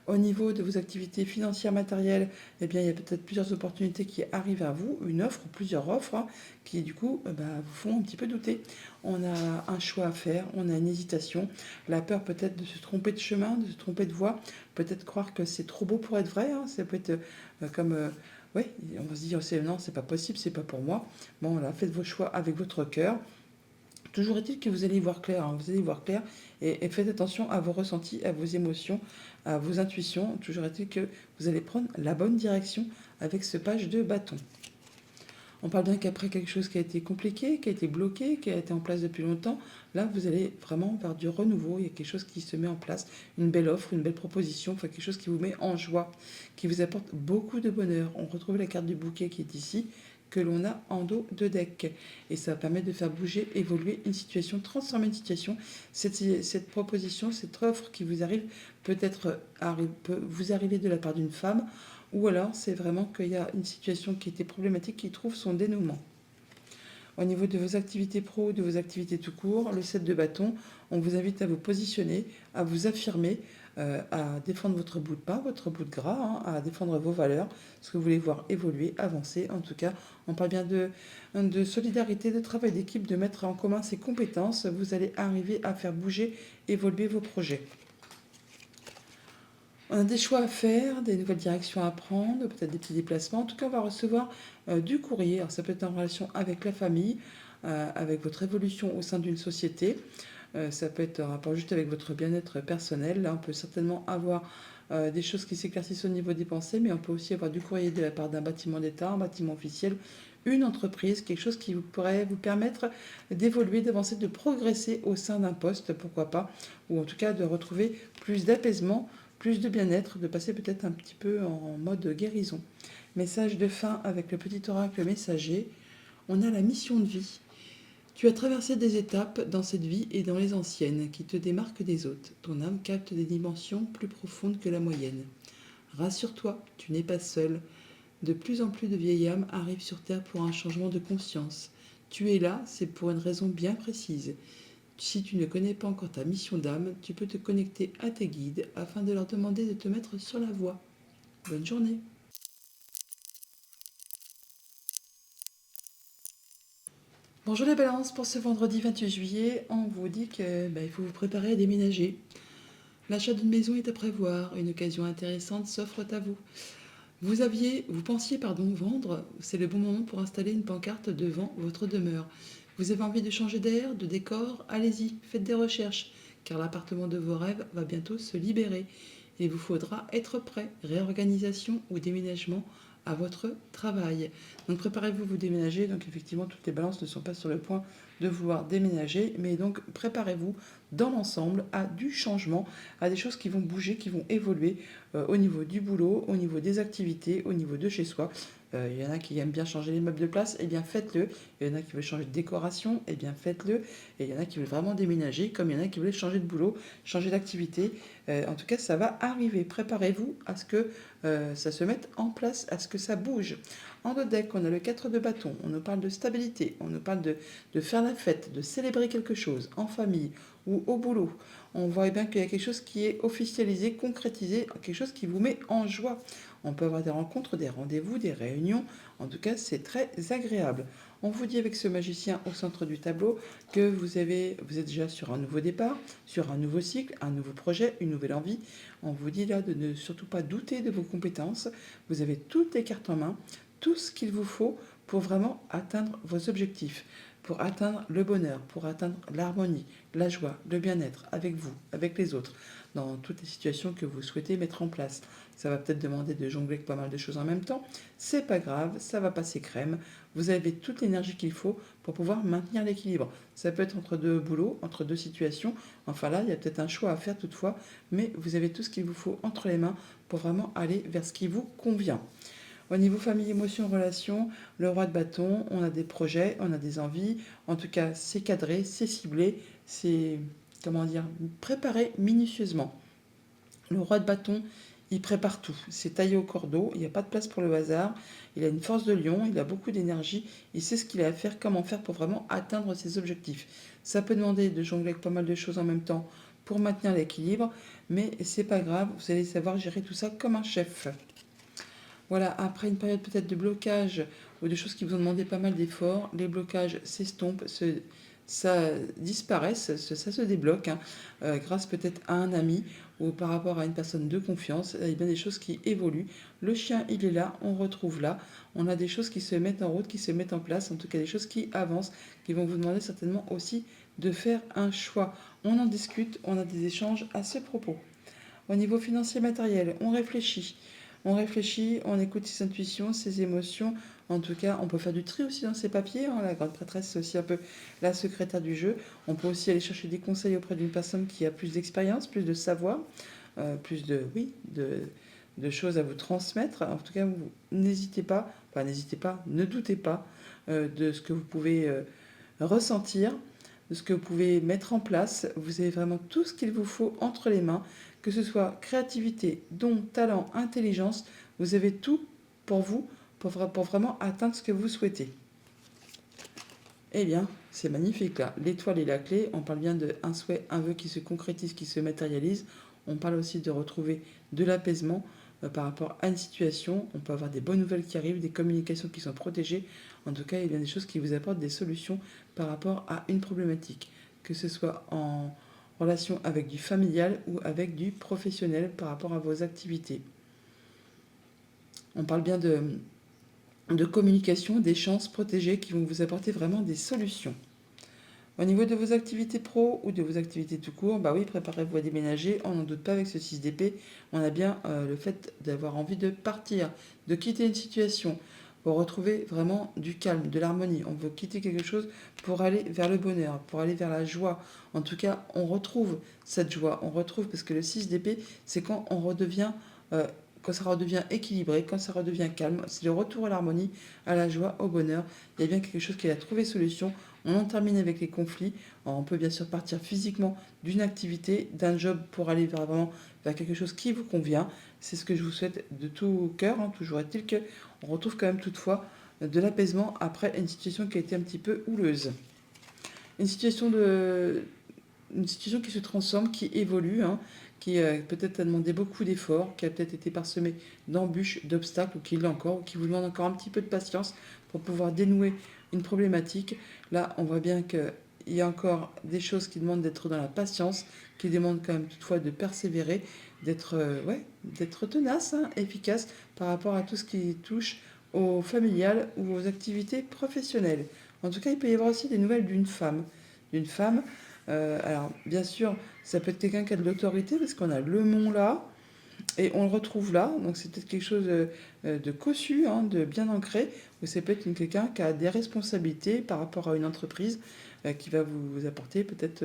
Au niveau de vos activités financières, matérielles, eh bien, il y a peut-être plusieurs opportunités qui arrivent à vous, une offre ou plusieurs offres, hein, qui du coup vous font un petit peu douter. On a un choix à faire, on a une hésitation, la peur peut-être de se tromper de chemin, de se tromper de voie, peut-être croire que c'est trop beau pour être vrai, hein, ça peut être ouais, on va se dire, non, c'est pas possible, c'est pas pour moi. Bon, voilà, faites vos choix avec votre cœur. Toujours est-il que vous allez y voir clair, hein, vous allez y voir clair et faites attention à vos ressentis, à vos émotions, à vos intuitions. Toujours est-il que vous allez prendre la bonne direction avec ce page de bâton. On parle bien qu'après quelque chose qui a été compliqué, qui a été bloqué, qui a été en place depuis longtemps, là vous allez vraiment vers du renouveau, il y a quelque chose qui se met en place, une belle offre, une belle proposition, enfin quelque chose qui vous met en joie, qui vous apporte beaucoup de bonheur. On retrouve la carte du bouquet qui est ici, que l'on a en dos de deck. Et ça permet de faire bouger, évoluer une situation, transformer une situation. Cette proposition, cette offre qui vous arrive peut vous arriver de la part d'une femme, ou alors c'est vraiment qu'il y a une situation qui était problématique qui trouve son dénouement. Au niveau de vos activités pro, de vos activités tout court, le 7 de bâton, on vous invite à vous positionner, à vous affirmer, à défendre votre bout de pain, votre bout de gras, hein, à défendre vos valeurs, ce que vous voulez voir évoluer, avancer. En tout cas, on parle bien de solidarité, de travail d'équipe, de mettre en commun ses compétences. Vous allez arriver à faire bouger, évoluer vos projets. On a des choix à faire, des nouvelles directions à prendre, peut-être des petits déplacements. En tout cas, on va recevoir du courrier. Alors, ça peut être en relation avec la famille, avec votre évolution au sein d'une société. Ça peut être en rapport juste avec votre bien-être personnel. Là, on peut certainement avoir des choses qui s'éclaircissent au niveau des pensées, mais on peut aussi avoir du courrier de la part d'un bâtiment d'État, un bâtiment officiel, une entreprise, quelque chose qui pourrait vous permettre d'évoluer, d'avancer, de progresser au sein d'un poste, pourquoi pas, ou en tout cas de retrouver plus d'apaisement, plus de bien-être, de passer peut-être un petit peu en mode guérison. Message de fin avec le petit oracle messager. On a la mission de vie. Tu as traversé des étapes dans cette vie et dans les anciennes qui te démarquent des autres. Ton âme capte des dimensions plus profondes que la moyenne. Rassure-toi, tu n'es pas seul. De plus en plus de vieilles âmes arrivent sur Terre pour un changement de conscience. Tu es là, c'est pour une raison bien précise. Si tu ne connais pas encore ta mission d'âme, tu peux te connecter à tes guides afin de leur demander de te mettre sur la voie. Bonne journée. Bonjour les balances, pour ce vendredi 28 juillet, on vous dit qu'il faut vous préparer à déménager. L'achat d'une maison est à prévoir, une occasion intéressante s'offre à vous. Vous pensiez vendre, c'est le bon moment pour installer une pancarte devant votre demeure. Vous avez envie de changer d'air, de décor, allez-y, faites des recherches, car l'appartement de vos rêves va bientôt se libérer. Il vous faudra être prêt, réorganisation ou déménagement à votre travail. Donc préparez-vous, vous déménager. Donc effectivement, toutes les balances ne sont pas sur le point de vouloir déménager, mais donc préparez-vous dans l'ensemble à du changement, à des choses qui vont bouger, qui vont évoluer au niveau du boulot, au niveau des activités, au niveau de chez soi. Il y en a qui aiment bien changer les meubles de place, eh bien faites-le. Il y en a qui veulent changer de décoration, eh bien faites-le. Et il y en a qui veulent vraiment déménager, comme il y en a qui veulent changer de boulot, changer d'activité. En tout cas, ça va arriver. Préparez-vous à ce que ça se mette en place, à ce que ça bouge. En dos de deck, on a le 4 de bâton. On nous parle de stabilité, on nous parle de faire la fête, de célébrer quelque chose en famille ou au boulot. On voit bien qu'il y a quelque chose qui est officialisé, concrétisé, quelque chose qui vous met en joie. On peut avoir des rencontres, des rendez-vous, des réunions. En tout cas, c'est très agréable. On vous dit avec ce magicien au centre du tableau que vous êtes déjà sur un nouveau départ, sur un nouveau cycle, un nouveau projet, une nouvelle envie. On vous dit là de ne surtout pas douter de vos compétences. Vous avez toutes les cartes en main, tout ce qu'il vous faut pour vraiment atteindre vos objectifs, pour atteindre le bonheur, pour atteindre l'harmonie, la joie, le bien-être avec vous, avec les autres, dans toutes les situations que vous souhaitez mettre en place. Ça va peut-être demander de jongler avec pas mal de choses en même temps. C'est pas grave, ça va passer crème. Vous avez toute l'énergie qu'il faut pour pouvoir maintenir l'équilibre. Ça peut être entre deux boulots, entre deux situations. Enfin là, il y a peut-être un choix à faire toutefois, mais vous avez tout ce qu'il vous faut entre les mains pour vraiment aller vers ce qui vous convient. Au niveau famille, émotion, relation, le roi de bâton, on a des projets, on a des envies. En tout cas, c'est cadré, c'est ciblé, c'est, préparé minutieusement. Le roi de bâton, il prépare tout. C'est taillé au cordeau, il n'y a pas de place pour le hasard. Il a une force de lion, il a beaucoup d'énergie. Il sait ce qu'il a à faire, comment faire pour vraiment atteindre ses objectifs. Ça peut demander de jongler avec pas mal de choses en même temps pour maintenir l'équilibre, mais c'est pas grave, vous allez savoir gérer tout ça comme un chef. Voilà, après une période peut-être de blocage ou de choses qui vous ont demandé pas mal d'efforts, les blocages s'estompent, ça disparaît, ça se débloque, hein, grâce peut-être à un ami ou par rapport à une personne de confiance. Il y a bien des choses qui évoluent. Le chien, il est là, on retrouve là. On a des choses qui se mettent en route, qui se mettent en place, en tout cas des choses qui avancent, qui vont vous demander certainement aussi de faire un choix. On en discute, on a des échanges à ce propos. Au niveau financier matériel, on réfléchit. On réfléchit, on écoute ses intuitions, ses émotions. En tout cas, on peut faire du tri aussi dans ses papiers, hein. La grande prêtresse, c'est aussi un peu la secrétaire du jeu. On peut aussi aller chercher des conseils auprès d'une personne qui a plus d'expérience, plus de savoir, plus de, oui, de choses à vous transmettre. En tout cas, vous n'hésitez pas, enfin n'hésitez pas, ne doutez pas de ce que vous pouvez ressentir, de ce que vous pouvez mettre en place. Vous avez vraiment tout ce qu'il vous faut entre les mains, que ce soit créativité, don, talent, intelligence. Vous avez tout pour vous, pour vraiment atteindre ce que vous souhaitez. Eh bien, c'est magnifique là. L'étoile est la clé. On parle bien d'un souhait, un vœu qui se concrétise, qui se matérialise. On parle aussi de retrouver de l'apaisement par rapport à une situation. On peut avoir des bonnes nouvelles qui arrivent, des communications qui sont protégées. En tout cas, il y a des choses qui vous apportent des solutions par rapport à une problématique, que ce soit en relation avec du familial ou avec du professionnel par rapport à vos activités. On parle bien de communication, d'échanges protégés qui vont vous apporter vraiment des solutions. Au niveau de vos activités pro ou de vos activités tout court, bah oui, préparez-vous à déménager. On n'en doute pas avec ce 6 d'épée. On a bien le fait d'avoir envie de partir, de quitter une situation pour retrouver vraiment du calme, de l'harmonie. On veut quitter quelque chose pour aller vers le bonheur, pour aller vers la joie. En tout cas, on retrouve cette joie. On retrouve, parce que le 6 d'épée, c'est quand on redevient... quand ça redevient équilibré, quand ça redevient calme, c'est le retour à l'harmonie, à la joie, au bonheur. Il y a bien quelque chose qui a trouvé solution. On en termine avec les conflits. Alors, on peut bien sûr partir physiquement d'une activité, d'un job pour aller vraiment vers quelque chose qui vous convient. C'est ce que je vous souhaite de tout cœur, hein. Toujours est-il qu'on retrouve quand même toutefois de l'apaisement après une situation qui a été un petit peu houleuse. Une situation, une situation qui se transforme, qui évolue, hein, qui peut-être a demandé beaucoup d'efforts, qui a peut-être été parsemée d'embûches, d'obstacles, ou qui l'est encore, ou qui vous demande encore un petit peu de patience pour pouvoir dénouer une problématique. Là, on voit bien qu'il y a encore des choses qui demandent d'être dans la patience, qui demandent quand même toutefois de persévérer, d'être d'être tenace, hein, efficace par rapport à tout ce qui touche au familial ou aux activités professionnelles. En tout cas, il peut y avoir aussi des nouvelles d'une femme. D'une femme, alors bien sûr, ça peut être quelqu'un qui a de l'autorité, parce qu'on a le mont là, et on le retrouve là, donc c'est peut-être quelque chose de cossu, hein, de bien ancré, ou c'est peut-être quelqu'un qui a des responsabilités par rapport à une entreprise qui va vous apporter peut-être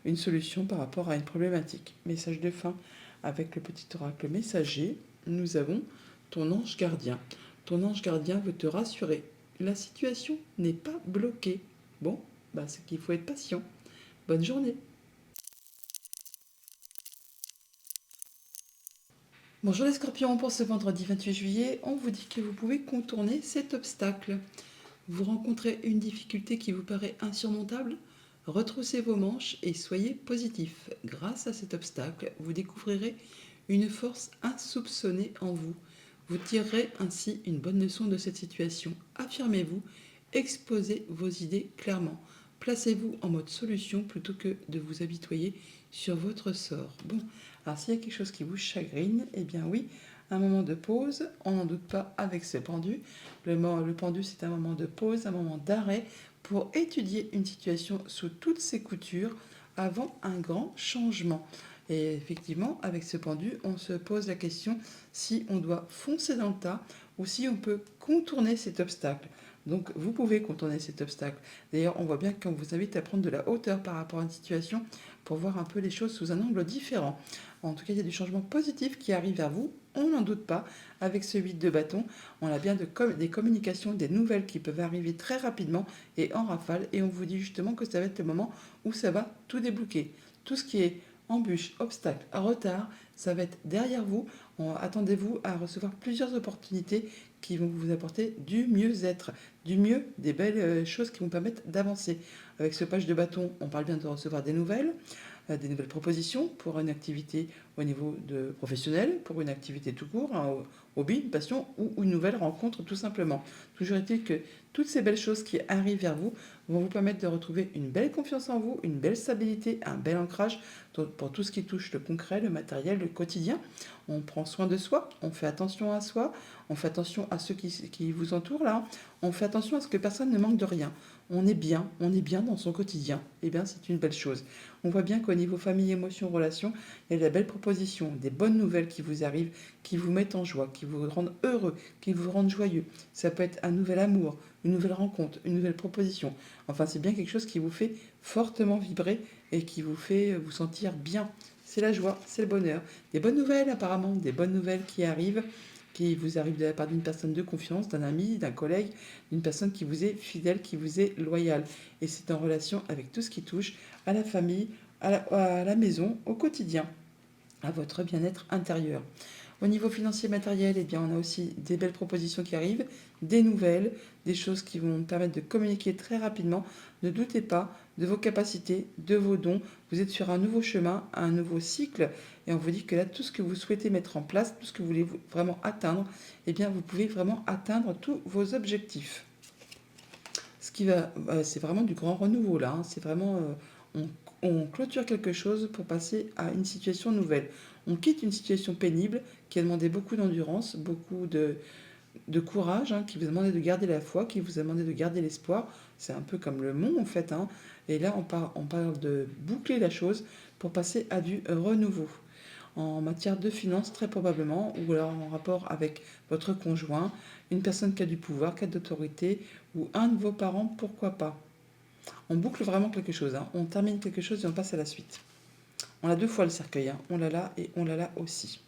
une solution par rapport à une problématique. Message de fin avec le petit oracle messager, nous avons ton ange gardien. Ton ange gardien veut te rassurer. La situation n'est pas bloquée. Bon, bah c'est qu'il faut être patient. Bonne journée. Bonjour les scorpions, pour ce vendredi 28 juillet, on vous dit que vous pouvez contourner cet obstacle. Vous rencontrez une difficulté qui vous paraît insurmontable? Retroussez vos manches et soyez positif. Grâce à cet obstacle, vous découvrirez une force insoupçonnée en vous. Vous tirerez ainsi une bonne leçon de cette situation. Affirmez-vous, exposez vos idées clairement. Placez-vous en mode solution plutôt que de vous habitoyer sur votre sort. Bon, alors s'il y a quelque chose qui vous chagrine, eh bien oui, un moment de pause, on n'en doute pas avec ce pendu. Le pendu, c'est un moment de pause, un moment d'arrêt pour étudier une situation sous toutes ses coutures avant un grand changement. Et effectivement, avec ce pendu, on se pose la question si on doit foncer dans le tas ou si on peut contourner cet obstacle. Donc vous pouvez contourner cet obstacle. D'ailleurs, on voit bien qu'on vous invite à prendre de la hauteur par rapport à une situation pour voir un peu les choses sous un angle différent. En tout cas, il y a du changement positif qui arrive vers vous, on n'en doute pas. Avec ce 8 de bâton, on a bien des communications, des nouvelles qui peuvent arriver très rapidement et en rafale. Et on vous dit justement que ça va être le moment où ça va tout débloquer. Tout ce qui est embûches, obstacles, retard, ça va être derrière vous. Attendez-vous à recevoir plusieurs opportunités qui vont vous apporter du mieux-être, du mieux, des belles choses qui vont permettre d'avancer. Avec ce page de bâton, on parle bien de recevoir des nouvelles. des nouvelles propositions pour une activité au niveau de professionnel, pour une activité tout court, un hobby, une passion ou une nouvelle rencontre tout simplement. Toujours est-il que toutes ces belles choses qui arrivent vers vous vont vous permettre de retrouver une belle confiance en vous, une belle stabilité, un bel ancrage pour tout ce qui touche le concret, le matériel, le quotidien. On prend soin de soi, on fait attention à soi, on fait attention à ceux qui vous entourent là, on fait attention à ce que personne ne manque de rien. On est bien dans son quotidien. Eh bien, c'est une belle chose. On voit bien qu'au niveau famille, émotion, relation, il y a de belles propositions, des bonnes nouvelles qui vous arrivent, qui vous mettent en joie, qui vous rendent heureux, qui vous rendent joyeux. Ça peut être un nouvel amour, une nouvelle rencontre, une nouvelle proposition. Enfin, c'est bien quelque chose qui vous fait fortement vibrer et qui vous fait vous sentir bien. C'est la joie, c'est le bonheur. Des bonnes nouvelles apparemment, des bonnes nouvelles qui vous arrivent de la part d'une personne de confiance, d'un ami, d'un collègue, d'une personne qui vous est fidèle, qui vous est loyale. Et c'est en relation avec tout ce qui touche à la famille, à la maison, au quotidien, à votre bien-être intérieur. Au niveau financier matériel, eh bien, on a aussi des belles propositions qui arrivent, des nouvelles, des choses qui vont permettre de communiquer très rapidement. Ne doutez pas de vos capacités, de vos dons. Vous êtes sur un nouveau chemin, un nouveau cycle. Et on vous dit que là, tout ce que vous souhaitez mettre en place, tout ce que vous voulez vraiment atteindre, eh bien, vous pouvez vraiment atteindre tous vos objectifs. C'est vraiment du grand renouveau là. C'est vraiment, on clôture quelque chose pour passer à une situation nouvelle. On quitte une situation pénible qui a demandé beaucoup d'endurance, beaucoup de courage, qui vous a demandé de garder la foi, qui vous a demandé de garder l'espoir. C'est un peu comme le mont en fait. Et là, on parle de boucler la chose pour passer à du renouveau. En matière de finances, très probablement, ou alors en rapport avec votre conjoint, une personne qui a du pouvoir, qui a de l'autorité, ou un de vos parents, pourquoi pas. On boucle vraiment quelque chose, on termine quelque chose et on passe à la suite. On a deux fois le cercueil, on l'a là et on l'a là aussi.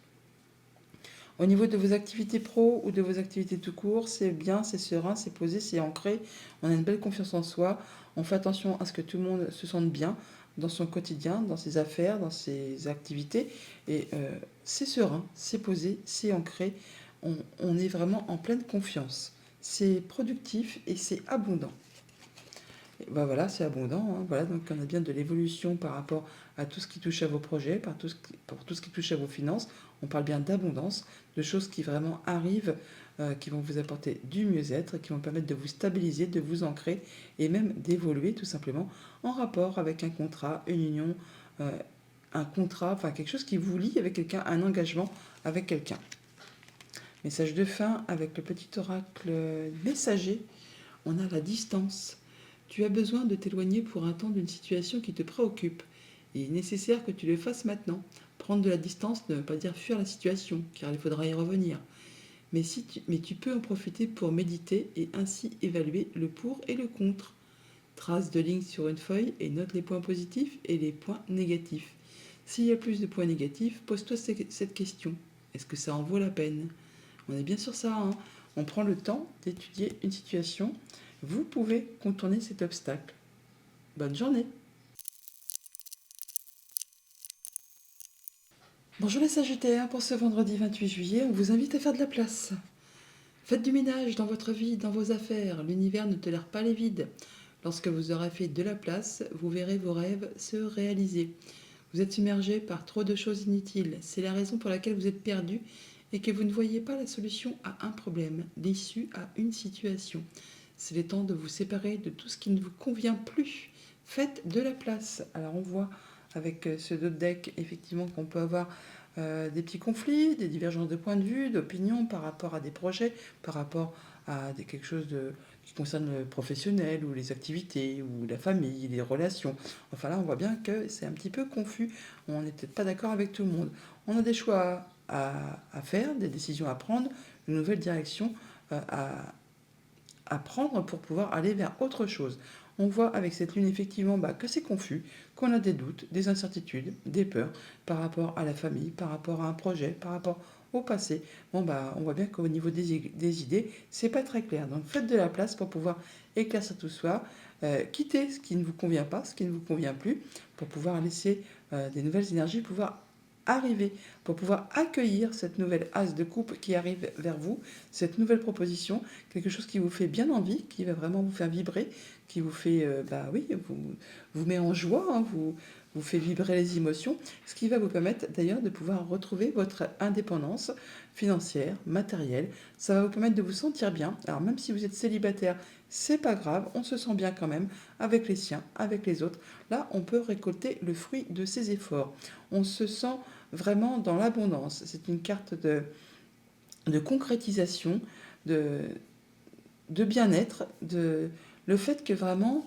Au niveau de vos activités pro ou de vos activités tout court, c'est bien, c'est serein, c'est posé, c'est ancré. On a une belle confiance en soi. On fait attention à ce que tout le monde se sente bien dans son quotidien, dans ses affaires, dans ses activités. Et c'est serein, c'est posé, c'est ancré. On est vraiment en pleine confiance. C'est productif et c'est abondant. Et ben voilà, c'est abondant. Voilà, donc on a bien de l'évolution par rapport à tout ce qui touche à vos projets, pour tout ce qui touche à vos finances. On parle bien d'abondance, de choses qui vraiment arrivent, qui vont vous apporter du mieux-être, qui vont permettre de vous stabiliser, de vous ancrer et même d'évoluer tout simplement en rapport avec un contrat, une union, euh, un contrat, enfin quelque chose qui vous lie avec quelqu'un, un engagement avec quelqu'un. Message de fin avec le petit oracle messager. On a la distance. Tu as besoin de t'éloigner pour un temps d'une situation qui te préoccupe. Il est nécessaire que tu le fasses maintenant. Prendre de la distance ne veut pas dire fuir la situation, car il faudra y revenir. Mais tu peux en profiter pour méditer et ainsi évaluer le pour et le contre. Trace de lignes sur une feuille et note les points positifs et les points négatifs. S'il y a plus de points négatifs, pose-toi cette question. Est-ce que ça en vaut la peine? On est bien sur ça, On prend le temps d'étudier une situation. Vous pouvez contourner cet obstacle. Bonne journée. Bonjour les Sagittaires, pour ce vendredi 28 juillet, on vous invite à faire de la place. Faites du ménage dans votre vie, dans vos affaires. L'univers ne tolère pas les vides. Lorsque vous aurez fait de la place, vous verrez vos rêves se réaliser. Vous êtes submergé par trop de choses inutiles. C'est la raison pour laquelle vous êtes perdu et que vous ne voyez pas la solution à un problème, l'issue à une situation. C'est le temps de vous séparer de tout ce qui ne vous convient plus. Faites de la place. Alors on voit avec ce dos de deck effectivement qu'on peut avoir des petits conflits, des divergences de points de vue, d'opinion par rapport à des projets, par rapport à quelque chose qui concerne le professionnel ou les activités ou la famille, les relations. Enfin là on voit bien que c'est un petit peu confus. On n'est peut-être pas d'accord avec tout le monde. On a des choix à faire, des décisions à prendre, une nouvelle direction à prendre pour pouvoir aller vers autre chose. On voit avec cette lune effectivement que c'est confus, qu'on a des doutes, des incertitudes, des peurs par rapport à la famille, par rapport à un projet, par rapport au passé. On voit bien qu'au niveau des idées, c'est pas très clair. Donc faites de la place pour pouvoir éclaircir tout ça, quittez ce qui ne vous convient pas, ce qui ne vous convient plus, pour pouvoir laisser des nouvelles énergies, pouvoir arriver, pour pouvoir accueillir cette nouvelle as de coupe qui arrive vers vous, cette nouvelle proposition, quelque chose qui vous fait bien envie, qui va vraiment vous faire vibrer, qui vous fait, oui, vous met en joie, hein, vous fait vibrer les émotions, ce qui va vous permettre d'ailleurs de pouvoir retrouver votre indépendance financière, matérielle. Ça va vous permettre de vous sentir bien. Alors même si vous êtes célibataire, c'est pas grave, on se sent bien quand même avec les siens, avec les autres. Là, on peut récolter le fruit de ses efforts. On se sent vraiment dans l'abondance. C'est une carte de concrétisation, de, de bien-être, le fait que vraiment,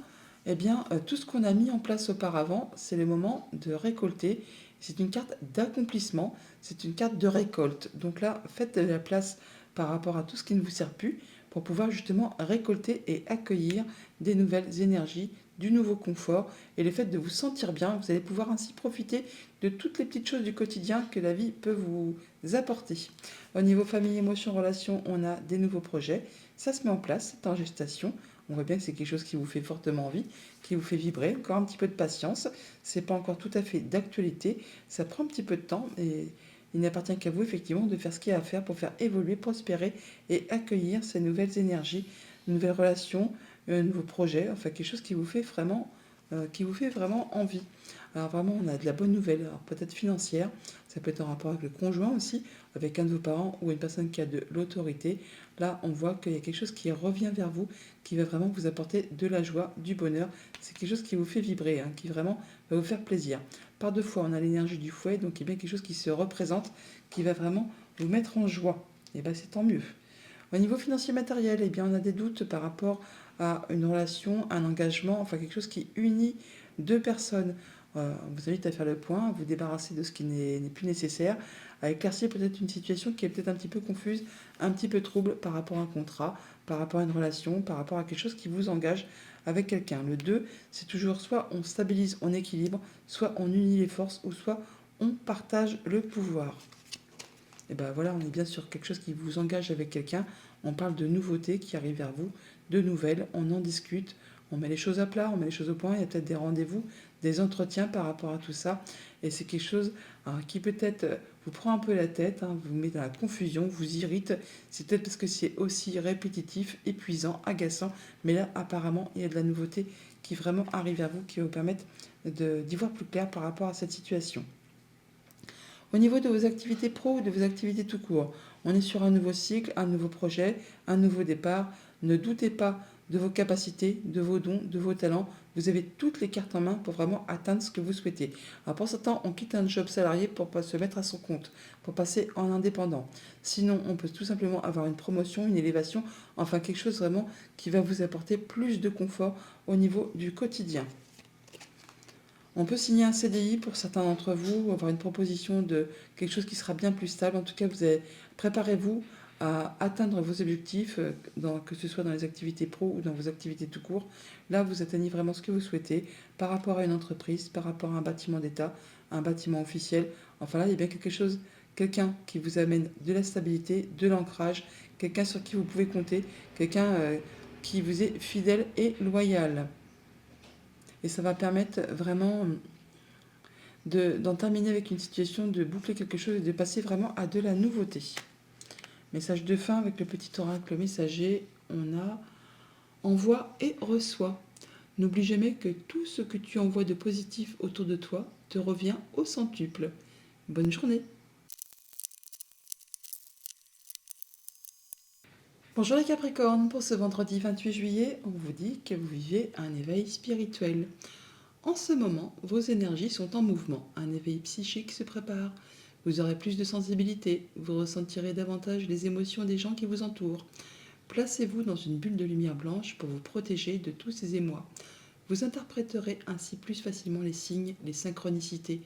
tout ce qu'on a mis en place auparavant, c'est le moment de récolter. C'est une carte d'accomplissement, c'est une carte de récolte. Donc là, faites de la place par rapport à tout ce qui ne vous sert plus pour pouvoir justement récolter et accueillir des nouvelles énergies, du nouveau confort et le fait de vous sentir bien. Vous allez pouvoir ainsi profiter de toutes les petites choses du quotidien que la vie peut vous apporter. Au niveau famille, émotion, relation, on a des nouveaux projets. Ça se met en place, c'est en gestation. On voit bien que c'est quelque chose qui vous fait fortement envie, qui vous fait vibrer. Encore un petit peu de patience. C'est pas encore tout à fait d'actualité. Ça prend un petit peu de temps et il n'appartient qu'à vous effectivement de faire ce qu'il y a à faire pour faire évoluer, prospérer et accueillir ces nouvelles énergies, une nouvelle relation, un nouveau projet, enfin quelque chose qui vous fait vraiment envie. Alors vraiment, on a de la bonne nouvelle, alors peut-être financière, ça peut être en rapport avec le conjoint aussi, avec un de vos parents ou une personne qui a de l'autorité. Là, on voit qu'il y a quelque chose qui revient vers vous, qui va vraiment vous apporter de la joie, du bonheur. C'est quelque chose qui vous fait vibrer, hein, qui vraiment va vous faire plaisir. Par deux fois, on a l'énergie du fouet, donc il y a bien quelque chose qui se représente, qui va vraiment vous mettre en joie. Et bien, c'est tant mieux. Au niveau financier matériel, eh bien, on a des doutes par rapport à une relation, un engagement, enfin quelque chose qui unit deux personnes. On vous invite à faire le point, à vous débarrasser de ce qui n'est plus nécessaire, à éclaircir peut-être une situation qui est peut-être un petit peu confuse, un petit peu trouble par rapport à un contrat, par rapport à une relation, par rapport à quelque chose qui vous engage avec quelqu'un. Le 2, c'est toujours soit on stabilise, on équilibre, soit on unit les forces, ou soit on partage le pouvoir. Et ben voilà, on est bien sur quelque chose qui vous engage avec quelqu'un. On parle de nouveautés qui arrivent vers vous, de nouvelles, on en discute, on met les choses à plat, on met les choses au point. Il y a peut-être des rendez-vous, des entretiens par rapport à tout ça. Et c'est quelque chose qui peut-être vous prend un peu la tête, hein, vous met dans la confusion, vous irrite. C'est peut-être parce que c'est aussi répétitif, épuisant, agaçant. Mais là, apparemment, il y a de la nouveauté qui vraiment arrive vers vous, qui va vous permettre d'y voir plus clair par rapport à cette situation. Au niveau de vos activités pro ou de vos activités tout court, on est sur un nouveau cycle, un nouveau projet, un nouveau départ. Ne doutez pas de vos capacités, de vos dons, de vos talents. Vous avez toutes les cartes en main pour vraiment atteindre ce que vous souhaitez. Alors pour certains, on quitte un job salarié pour se mettre à son compte, pour passer en indépendant. Sinon, on peut tout simplement avoir une promotion, une élévation, enfin quelque chose vraiment qui va vous apporter plus de confort au niveau du quotidien. On peut signer un CDI pour certains d'entre vous, ou avoir une proposition de quelque chose qui sera bien plus stable. En tout cas, préparez-vous à atteindre vos objectifs, que ce soit dans les activités pro ou dans vos activités tout court. Là, vous atteignez vraiment ce que vous souhaitez par rapport à une entreprise, par rapport à un bâtiment d'État, un bâtiment officiel. Enfin là, il y a bien quelque chose, quelqu'un qui vous amène de la stabilité, de l'ancrage, quelqu'un sur qui vous pouvez compter, quelqu'un qui vous est fidèle et loyal. Et ça va permettre vraiment d'en terminer avec une situation, de boucler quelque chose et de passer vraiment à de la nouveauté. Message de fin avec le petit oracle messager, on a envoie et reçoit. N'oublie jamais que tout ce que tu envoies de positif autour de toi te revient au centuple. Bonne journée. Bonjour les Capricornes, pour ce vendredi 28 juillet, on vous dit que vous vivez un éveil spirituel. En ce moment, vos énergies sont en mouvement, un éveil psychique se prépare. Vous aurez plus de sensibilité, vous ressentirez davantage les émotions des gens qui vous entourent. Placez-vous dans une bulle de lumière blanche pour vous protéger de tous ces émois. Vous interpréterez ainsi plus facilement les signes, les synchronicités.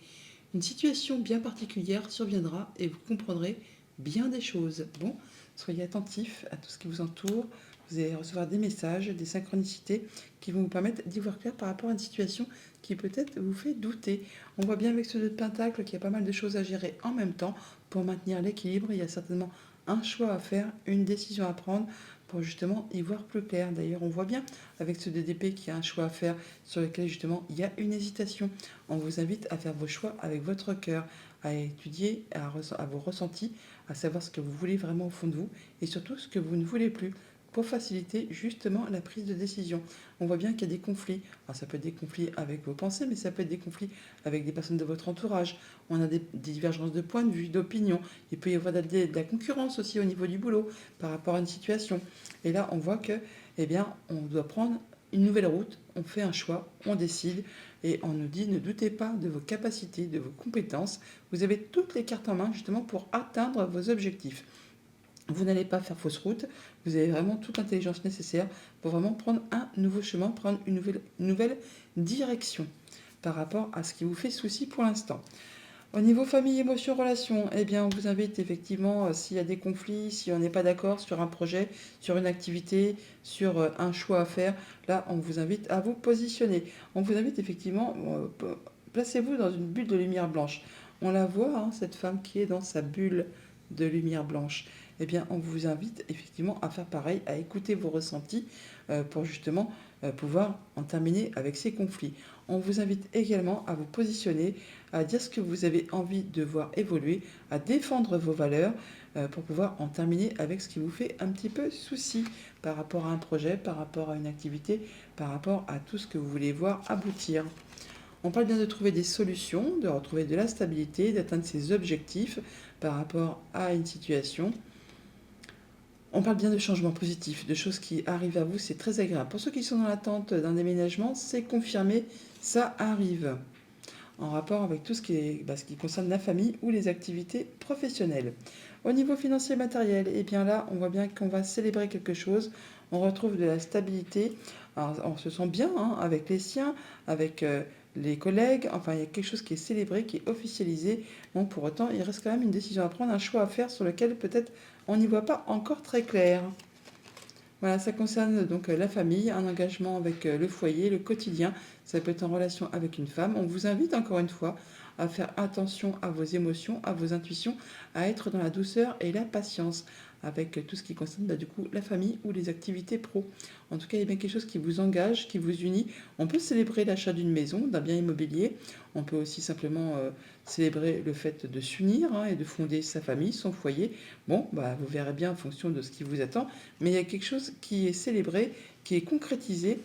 Une situation bien particulière surviendra et vous comprendrez bien des choses. Bon, soyez attentifs à tout ce qui vous entoure. Vous allez recevoir des messages, des synchronicités qui vont vous permettre d'y voir clair par rapport à une situation qui peut-être vous fait douter. On voit bien avec ce 2 de Pentacle qu'il y a pas mal de choses à gérer en même temps pour maintenir l'équilibre. Il y a certainement un choix à faire, une décision à prendre pour justement y voir plus clair. D'ailleurs, on voit bien avec ce 2 d'épée qu'il y a un choix à faire sur lequel justement il y a une hésitation. On vous invite à faire vos choix avec votre cœur, à étudier, à vos ressentis, à savoir ce que vous voulez vraiment au fond de vous et surtout ce que vous ne voulez plus. pour faciliter justement la prise de décision. On voit bien qu'il y a des conflits. Alors ça peut être des conflits avec vos pensées, mais ça peut être des conflits avec des personnes de votre entourage. On a des divergences de points de vue, d'opinion. Il peut y avoir de la concurrence aussi au niveau du boulot par rapport à une situation. Et là, on voit que, eh bien, on doit prendre une nouvelle route, on fait un choix, on décide et on nous dit ne doutez pas de vos capacités, de vos compétences. Vous avez toutes les cartes en main justement pour atteindre vos objectifs. Vous n'allez pas faire fausse route, vous avez vraiment toute l'intelligence nécessaire pour vraiment prendre un nouveau chemin, prendre une nouvelle direction par rapport à ce qui vous fait souci pour l'instant. Au niveau famille, émotions, relations, eh bien, on vous invite effectivement, s'il y a des conflits, si on n'est pas d'accord sur un projet, sur une activité, sur un choix à faire, là, on vous invite à vous positionner. On vous invite effectivement, placez-vous dans une bulle de lumière blanche. On la voit, hein, cette femme qui est dans sa bulle de lumière blanche. Eh bien, on vous invite effectivement à faire pareil, à écouter vos ressentis pour justement pouvoir en terminer avec ces conflits. On vous invite également à vous positionner, à dire ce que vous avez envie de voir évoluer, à défendre vos valeurs pour pouvoir en terminer avec ce qui vous fait un petit peu souci par rapport à un projet, par rapport à une activité, par rapport à tout ce que vous voulez voir aboutir. On parle bien de trouver des solutions, de retrouver de la stabilité, d'atteindre ses objectifs par rapport à une situation. On parle bien de changements positifs, de choses qui arrivent à vous, c'est très agréable. Pour ceux qui sont dans l'attente d'un déménagement, c'est confirmé, ça arrive en rapport avec tout ce qui concerne la famille ou les activités professionnelles. Au niveau financier et matériel, et bien là, on voit bien qu'on va célébrer quelque chose, on retrouve de la stabilité, alors, on se sent bien hein, avec les siens, avec les collègues, enfin il y a quelque chose qui est célébré, qui est officialisé. Bon, pour autant, il reste quand même une décision à prendre, un choix à faire sur lequel peut-être on n'y voit pas encore très clair. Voilà, ça concerne donc la famille, un engagement avec le foyer, le quotidien. Ça peut être en relation avec une femme. On vous invite encore une fois à faire attention à vos émotions, à vos intuitions, à être dans la douceur et la patience avec tout ce qui concerne du coup la famille ou les activités pro. En tout cas, il y a bien quelque chose qui vous engage, qui vous unit. On peut célébrer l'achat d'une maison, d'un bien immobilier. On peut aussi simplement célébrer le fait de s'unir hein, et de fonder sa famille, son foyer. Bon, bah, vous verrez bien en fonction de ce qui vous attend. Mais il y a quelque chose qui est célébré, qui est concrétisé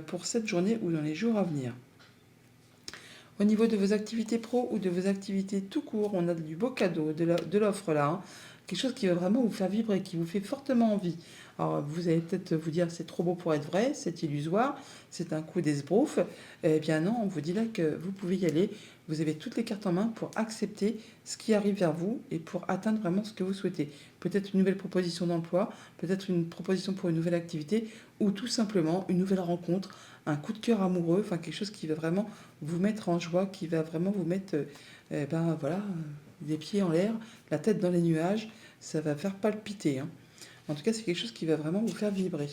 pour cette journée ou dans les jours à venir. Au niveau de vos activités pro ou de vos activités tout court, on a du beau cadeau, de l'offre là. Hein. Quelque chose qui va vraiment vous faire vibrer, qui vous fait fortement envie. Alors vous allez peut-être vous dire c'est trop beau pour être vrai, c'est illusoire, c'est un coup d'esbrouf. Eh bien non, on vous dit là que vous pouvez y aller. Vous avez toutes les cartes en main pour accepter ce qui arrive vers vous et pour atteindre vraiment ce que vous souhaitez. Peut-être une nouvelle proposition d'emploi, peut-être une proposition pour une nouvelle activité ou tout simplement une nouvelle rencontre, un coup de cœur amoureux, enfin quelque chose qui va vraiment vous mettre en joie, qui va vraiment vous mettre les pieds en l'air, la tête dans les nuages, ça va faire palpiter. Hein. En tout cas, c'est quelque chose qui va vraiment vous faire vibrer.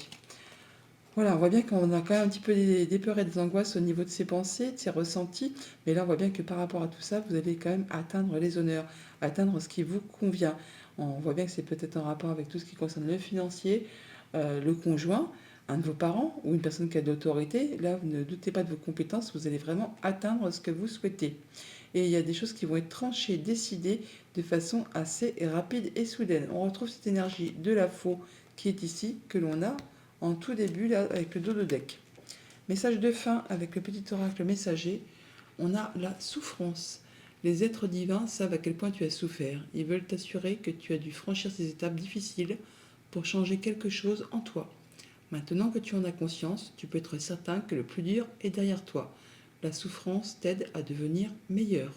Voilà, on voit bien qu'on a quand même un petit peu des peurs et des angoisses au niveau de ses pensées, de ses ressentis, mais là on voit bien que par rapport à tout ça, vous allez quand même atteindre les honneurs, atteindre ce qui vous convient. On voit bien que c'est peut-être en rapport avec tout ce qui concerne le financier, le conjoint, un de vos parents ou une personne qui a de l'autorité. Là, vous ne doutez pas de vos compétences, vous allez vraiment atteindre ce que vous souhaitez. Et il y a des choses qui vont être tranchées, décidées de façon assez rapide et soudaine. On retrouve cette énergie de la faux qui est ici, que l'on a en tout début là, avec le dos de deck. Message de fin avec le petit oracle messager. On a la souffrance. Les êtres divins savent à quel point tu as souffert. Ils veulent t'assurer que tu as dû franchir ces étapes difficiles pour changer quelque chose en toi. Maintenant que tu en as conscience, tu peux être certain que le plus dur est derrière toi. La souffrance t'aide à devenir meilleur.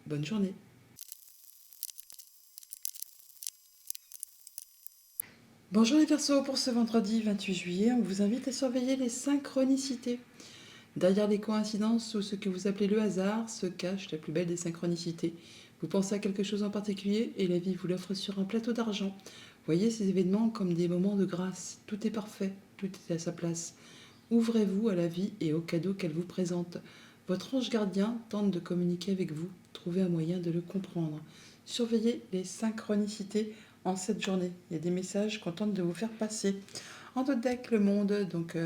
Bonne journée. Bonjour les Verseaux, pour ce vendredi 28 juillet, on vous invite à surveiller les synchronicités. Derrière les coïncidences ou ce que vous appelez le hasard se cache la plus belle des synchronicités. Vous pensez à quelque chose en particulier et la vie vous l'offre sur un plateau d'argent. Voyez ces événements comme des moments de grâce. Tout est parfait, tout est à sa place. Ouvrez-vous à la vie et aux cadeaux qu'elle vous présente. Votre ange gardien tente de communiquer avec vous. Trouvez un moyen de le comprendre. Surveillez les synchronicités en cette journée. Il y a des messages qu'on tente de vous faire passer. En d'autres deck, le monde, donc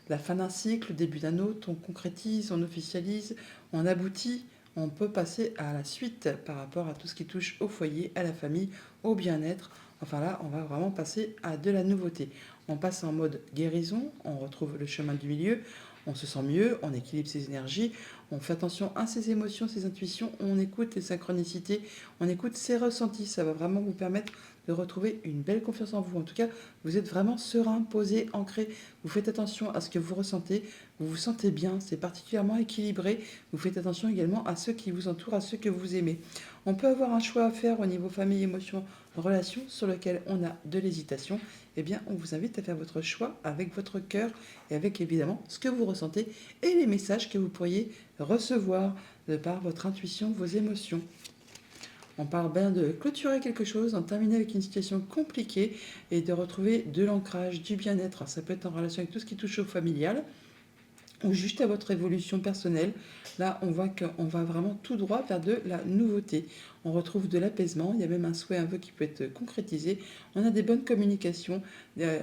la fin d'un cycle, le début d'un autre, on concrétise, on officialise, on aboutit, on peut passer à la suite par rapport à tout ce qui touche au foyer, à la famille, au bien-être. Enfin là, on va vraiment passer à de la nouveauté. On passe en mode guérison, on retrouve le chemin du milieu, on se sent mieux, on équilibre ses énergies, on fait attention à ses émotions, ses intuitions, on écoute les synchronicités, on écoute ses ressentis. Ça va vraiment vous permettre de retrouver une belle confiance en vous. En tout cas, vous êtes vraiment serein, posé, ancré. Vous faites attention à ce que vous ressentez, vous vous sentez bien, c'est particulièrement équilibré. Vous faites attention également à ceux qui vous entourent, à ceux que vous aimez. On peut avoir un choix à faire au niveau famille, émotions, relations sur lequel on a de l'hésitation. Eh bien, on vous invite à faire votre choix avec votre cœur et avec évidemment ce que vous ressentez et les messages que vous pourriez recevoir de par votre intuition, vos émotions. On parle bien de clôturer quelque chose, d'en terminer avec une situation compliquée et de retrouver de l'ancrage, du bien-être. Ça peut être en relation avec tout ce qui touche au familial ou juste à votre évolution personnelle. Là, on voit qu'on va vraiment tout droit vers de la nouveauté. On retrouve de l'apaisement, il y a même un souhait, un vœu qui peut être concrétisé. On a des bonnes communications,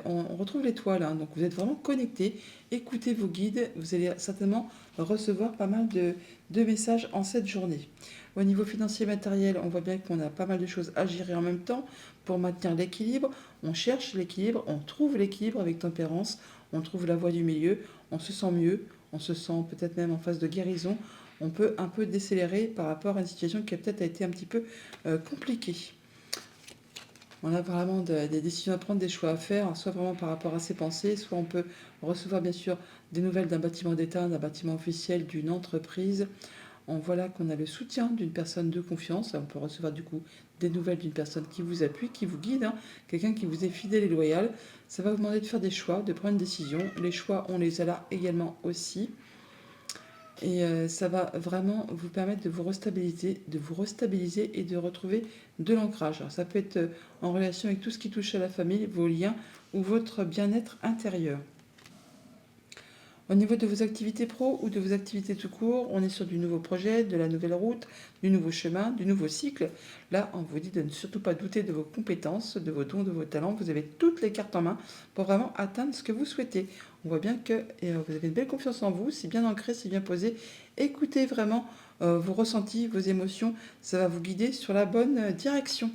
on retrouve l'étoile, hein, donc vous êtes vraiment connecté. Écoutez vos guides, vous allez certainement recevoir pas mal de messages en cette journée. Au niveau financier matériel, on voit bien qu'on a pas mal de choses à gérer en même temps pour maintenir l'équilibre. On cherche l'équilibre, on trouve l'équilibre avec tempérance, on trouve la voie du milieu, on se sent mieux, on se sent peut-être même en phase de guérison. On peut un peu décélérer par rapport à une situation qui a peut-être été un petit peu compliquée. On a vraiment des décisions à prendre, des choix à faire, soit vraiment par rapport à ses pensées, soit on peut recevoir bien sûr des nouvelles d'un bâtiment d'État, d'un bâtiment officiel, d'une entreprise. On voit là qu'on a le soutien d'une personne de confiance. On peut recevoir du coup des nouvelles d'une personne qui vous appuie, qui vous guide, hein, quelqu'un qui vous est fidèle et loyal. Ça va vous demander de faire des choix, de prendre une décision. Les choix, on les a là également aussi. Et ça va vraiment vous permettre de vous restabiliser et de retrouver de l'ancrage. Alors ça peut être en relation avec tout ce qui touche à la famille, vos liens ou votre bien-être intérieur. Au niveau de vos activités pro ou de vos activités tout court, on est sur du nouveau projet, de la nouvelle route, du nouveau chemin, du nouveau cycle. Là, on vous dit de ne surtout pas douter de vos compétences, de vos dons, de vos talents. Vous avez toutes les cartes en main pour vraiment atteindre ce que vous souhaitez. On voit bien que vous avez une belle confiance en vous, c'est bien ancré, c'est bien posé. Écoutez vraiment vos ressentis, vos émotions. Ça va vous guider sur la bonne direction.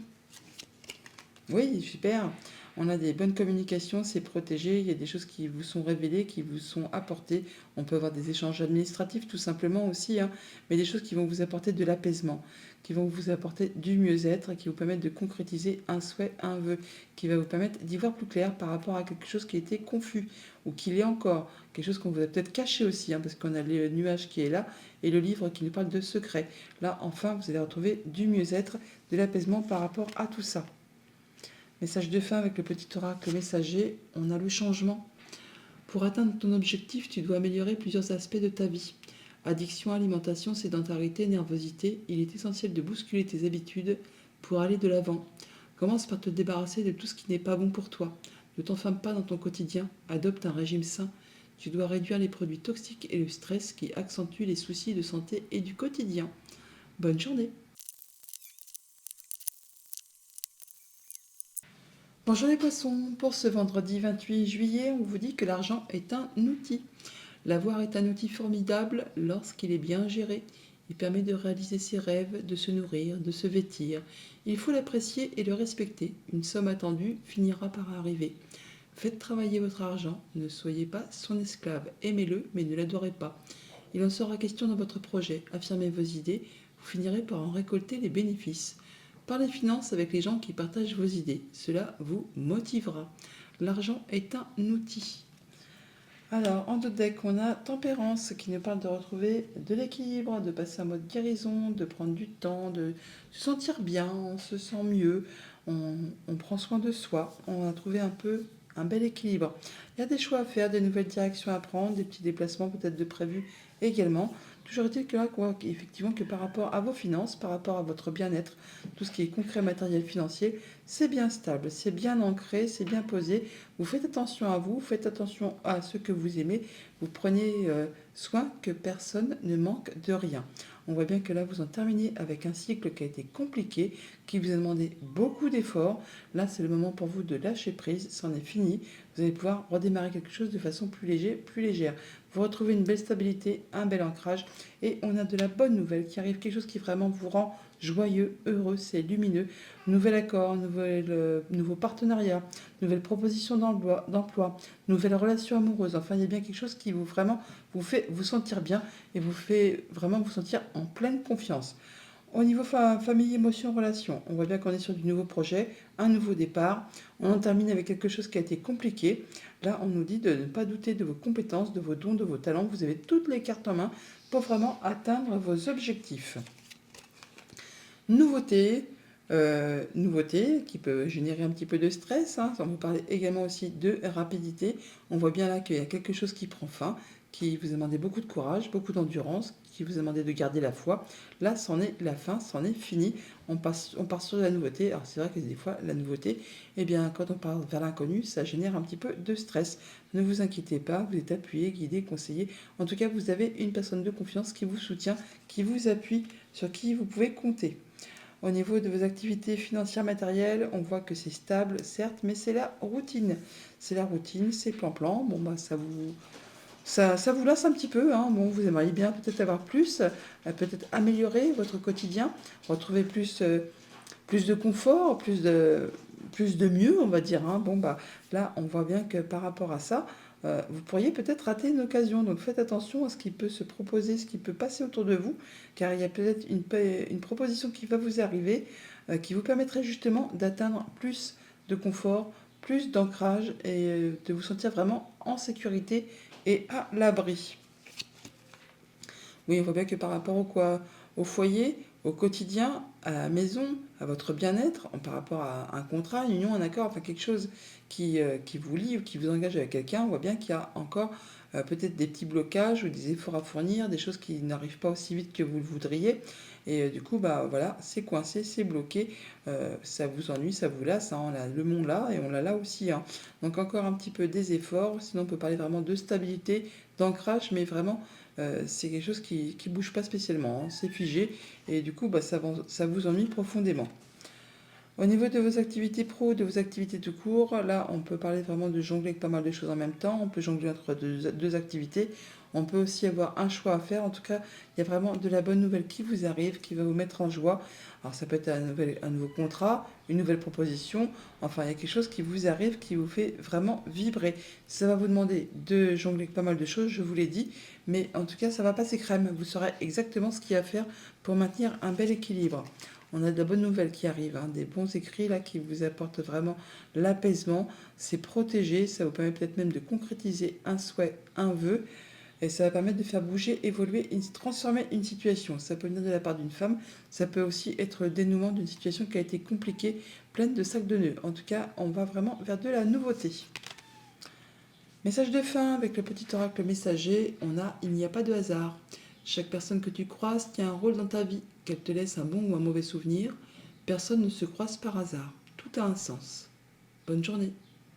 Oui, super. On a des bonnes communications, c'est protégé, il y a des choses qui vous sont révélées, qui vous sont apportées. On peut avoir des échanges administratifs tout simplement aussi, hein, mais des choses qui vont vous apporter de l'apaisement, qui vont vous apporter du mieux-être, qui vous permettent de concrétiser un souhait, un vœu, qui va vous permettre d'y voir plus clair par rapport à quelque chose qui était confus ou qui l'est encore, quelque chose qu'on vous a peut-être caché aussi, hein, parce qu'on a le nuage qui est là et le livre qui nous parle de secrets. Là, enfin, vous allez retrouver du mieux-être, de l'apaisement par rapport à tout ça. Message de fin avec le petit oracle messager, on a le changement. Pour atteindre ton objectif, tu dois améliorer plusieurs aspects de ta vie. Addiction, alimentation, sédentarité, nervosité, il est essentiel de bousculer tes habitudes pour aller de l'avant. Commence par te débarrasser de tout ce qui n'est pas bon pour toi. Ne t'enferme pas dans ton quotidien, adopte un régime sain. Tu dois réduire les produits toxiques et le stress qui accentuent les soucis de santé et du quotidien. Bonne journée. Bonjour les poissons, pour ce vendredi 28 juillet, on vous dit que l'argent est un outil. L'avoir est un outil formidable lorsqu'il est bien géré. Il permet de réaliser ses rêves, de se nourrir, de se vêtir. Il faut l'apprécier et le respecter. Une somme attendue finira par arriver. Faites travailler votre argent, ne soyez pas son esclave. Aimez-le, mais ne l'adorez pas. Il en sera question dans votre projet. Affirmez vos idées, vous finirez par en récolter les bénéfices. Parlez finances avec les gens qui partagent vos idées. Cela vous motivera. L'argent est un outil. Alors, en deux decks, on a Tempérance qui nous parle de retrouver de l'équilibre, de passer en mode guérison, de prendre du temps, de se sentir bien, on se sent mieux, on prend soin de soi, on a trouvé un peu un bel équilibre. Il y a des choix à faire, des nouvelles directions à prendre, des petits déplacements peut-être de prévus également. Toujours est-il que là, effectivement, que par rapport à vos finances, par rapport à votre bien-être, tout ce qui est concret, matériel, financier, c'est bien stable, c'est bien ancré, c'est bien posé. Vous faites attention à vous, faites attention à ce que vous aimez, vous prenez soin que personne ne manque de rien. On voit bien que là, vous en terminez avec un cycle qui a été compliqué, qui vous a demandé beaucoup d'efforts. Là, c'est le moment pour vous de lâcher prise, c'en est fini. Vous allez pouvoir redémarrer quelque chose de façon plus légère. vous retrouvez une belle stabilité, un bel ancrage et on a de la bonne nouvelle qui arrive, quelque chose qui vraiment vous rend joyeux, heureux, c'est lumineux. Nouvel accord, nouveau partenariat, nouvelle proposition d'emploi, nouvelle relation amoureuse. Enfin, il y a bien quelque chose qui vous vraiment vous fait vous sentir bien et vous fait vraiment vous sentir en pleine confiance. Au niveau famille, émotion, relation, on voit bien qu'on est sur du nouveau projet, un nouveau départ. On en termine avec quelque chose qui a été compliqué. Là, on nous dit de ne pas douter de vos compétences, de vos dons, de vos talents. Vous avez toutes les cartes en main pour vraiment atteindre vos objectifs. Nouveauté, nouveauté qui peut générer un petit peu de stress, hein. On vous parle également aussi de rapidité. On voit bien là qu'il y a quelque chose qui prend fin, qui vous a demandé beaucoup de courage, beaucoup d'endurance, qui vous a demandé de garder la foi. Là, c'en est la fin, c'en est fini. On part sur la nouveauté. Alors c'est vrai que des fois, la nouveauté, eh bien, quand on part vers l'inconnu, ça génère un petit peu de stress. Ne vous inquiétez pas, vous êtes appuyé, guidé, conseillé. En tout cas, vous avez une personne de confiance qui vous soutient, qui vous appuie, sur qui vous pouvez compter. Au niveau de vos activités financières matérielles, on voit que c'est stable, certes, mais c'est la routine. C'est la routine, c'est plan-plan. Bon, bah, ça vous lasse un petit peu, hein. Bon, vous aimeriez bien peut-être avoir plus, peut-être améliorer votre quotidien, retrouver plus de confort, plus de mieux, on va dire, hein. Bon, bah, là, on voit bien que par rapport à ça, vous pourriez peut-être rater une occasion. Donc faites attention à ce qui peut se proposer, ce qui peut passer autour de vous, car il y a peut-être une proposition qui va vous arriver, qui vous permettrait justement d'atteindre plus de confort, plus d'ancrage et de vous sentir vraiment en sécurité et à l'abri. Oui, on voit bien que par rapport au foyer, au quotidien, à la maison, à votre bien-être, par rapport à un contrat, une union, un accord, enfin quelque chose qui vous lie ou qui vous engage avec quelqu'un, on voit bien qu'il y a encore peut-être des petits blocages ou des efforts à fournir, des choses qui n'arrivent pas aussi vite que vous le voudriez. Et du coup, bah voilà, c'est coincé, c'est bloqué, ça vous ennuie, ça vous lasse, hein, on a le monde là et on l'a là aussi, hein. Donc encore un petit peu des efforts, sinon on peut parler vraiment de stabilité, d'ancrage, mais vraiment c'est quelque chose qui ne bouge pas spécialement, hein, c'est figé et du coup bah, ça vous ennuie profondément. Au niveau de vos activités pro, de vos activités de cours, là on peut parler vraiment de jongler avec pas mal de choses en même temps, on peut jongler entre deux activités, on peut aussi avoir un choix à faire, en tout cas il y a vraiment de la bonne nouvelle qui vous arrive, qui va vous mettre en joie. Alors ça peut être un nouveau contrat, une nouvelle proposition, enfin il y a quelque chose qui vous arrive, qui vous fait vraiment vibrer. Ça va vous demander de jongler avec pas mal de choses, je vous l'ai dit, mais en tout cas ça va passer crème, vous saurez exactement ce qu'il y a à faire pour maintenir un bel équilibre. On a de bonnes nouvelles qui arrivent, hein, des bons écrits là qui vous apportent vraiment l'apaisement. C'est protégé, ça vous permet peut-être même de concrétiser un souhait, un vœu, et ça va permettre de faire bouger, évoluer et transformer une situation. Ça peut venir de la part d'une femme, ça peut aussi être le dénouement d'une situation qui a été compliquée, pleine de sacs de nœuds. En tout cas, on va vraiment vers de la nouveauté. Message de fin avec le petit oracle messager, on a il n'y a pas de hasard. Chaque personne que tu croises tient un rôle dans ta vie, qu'elle te laisse un bon ou un mauvais souvenir. Personne ne se croise par hasard. Tout a un sens. Bonne journée.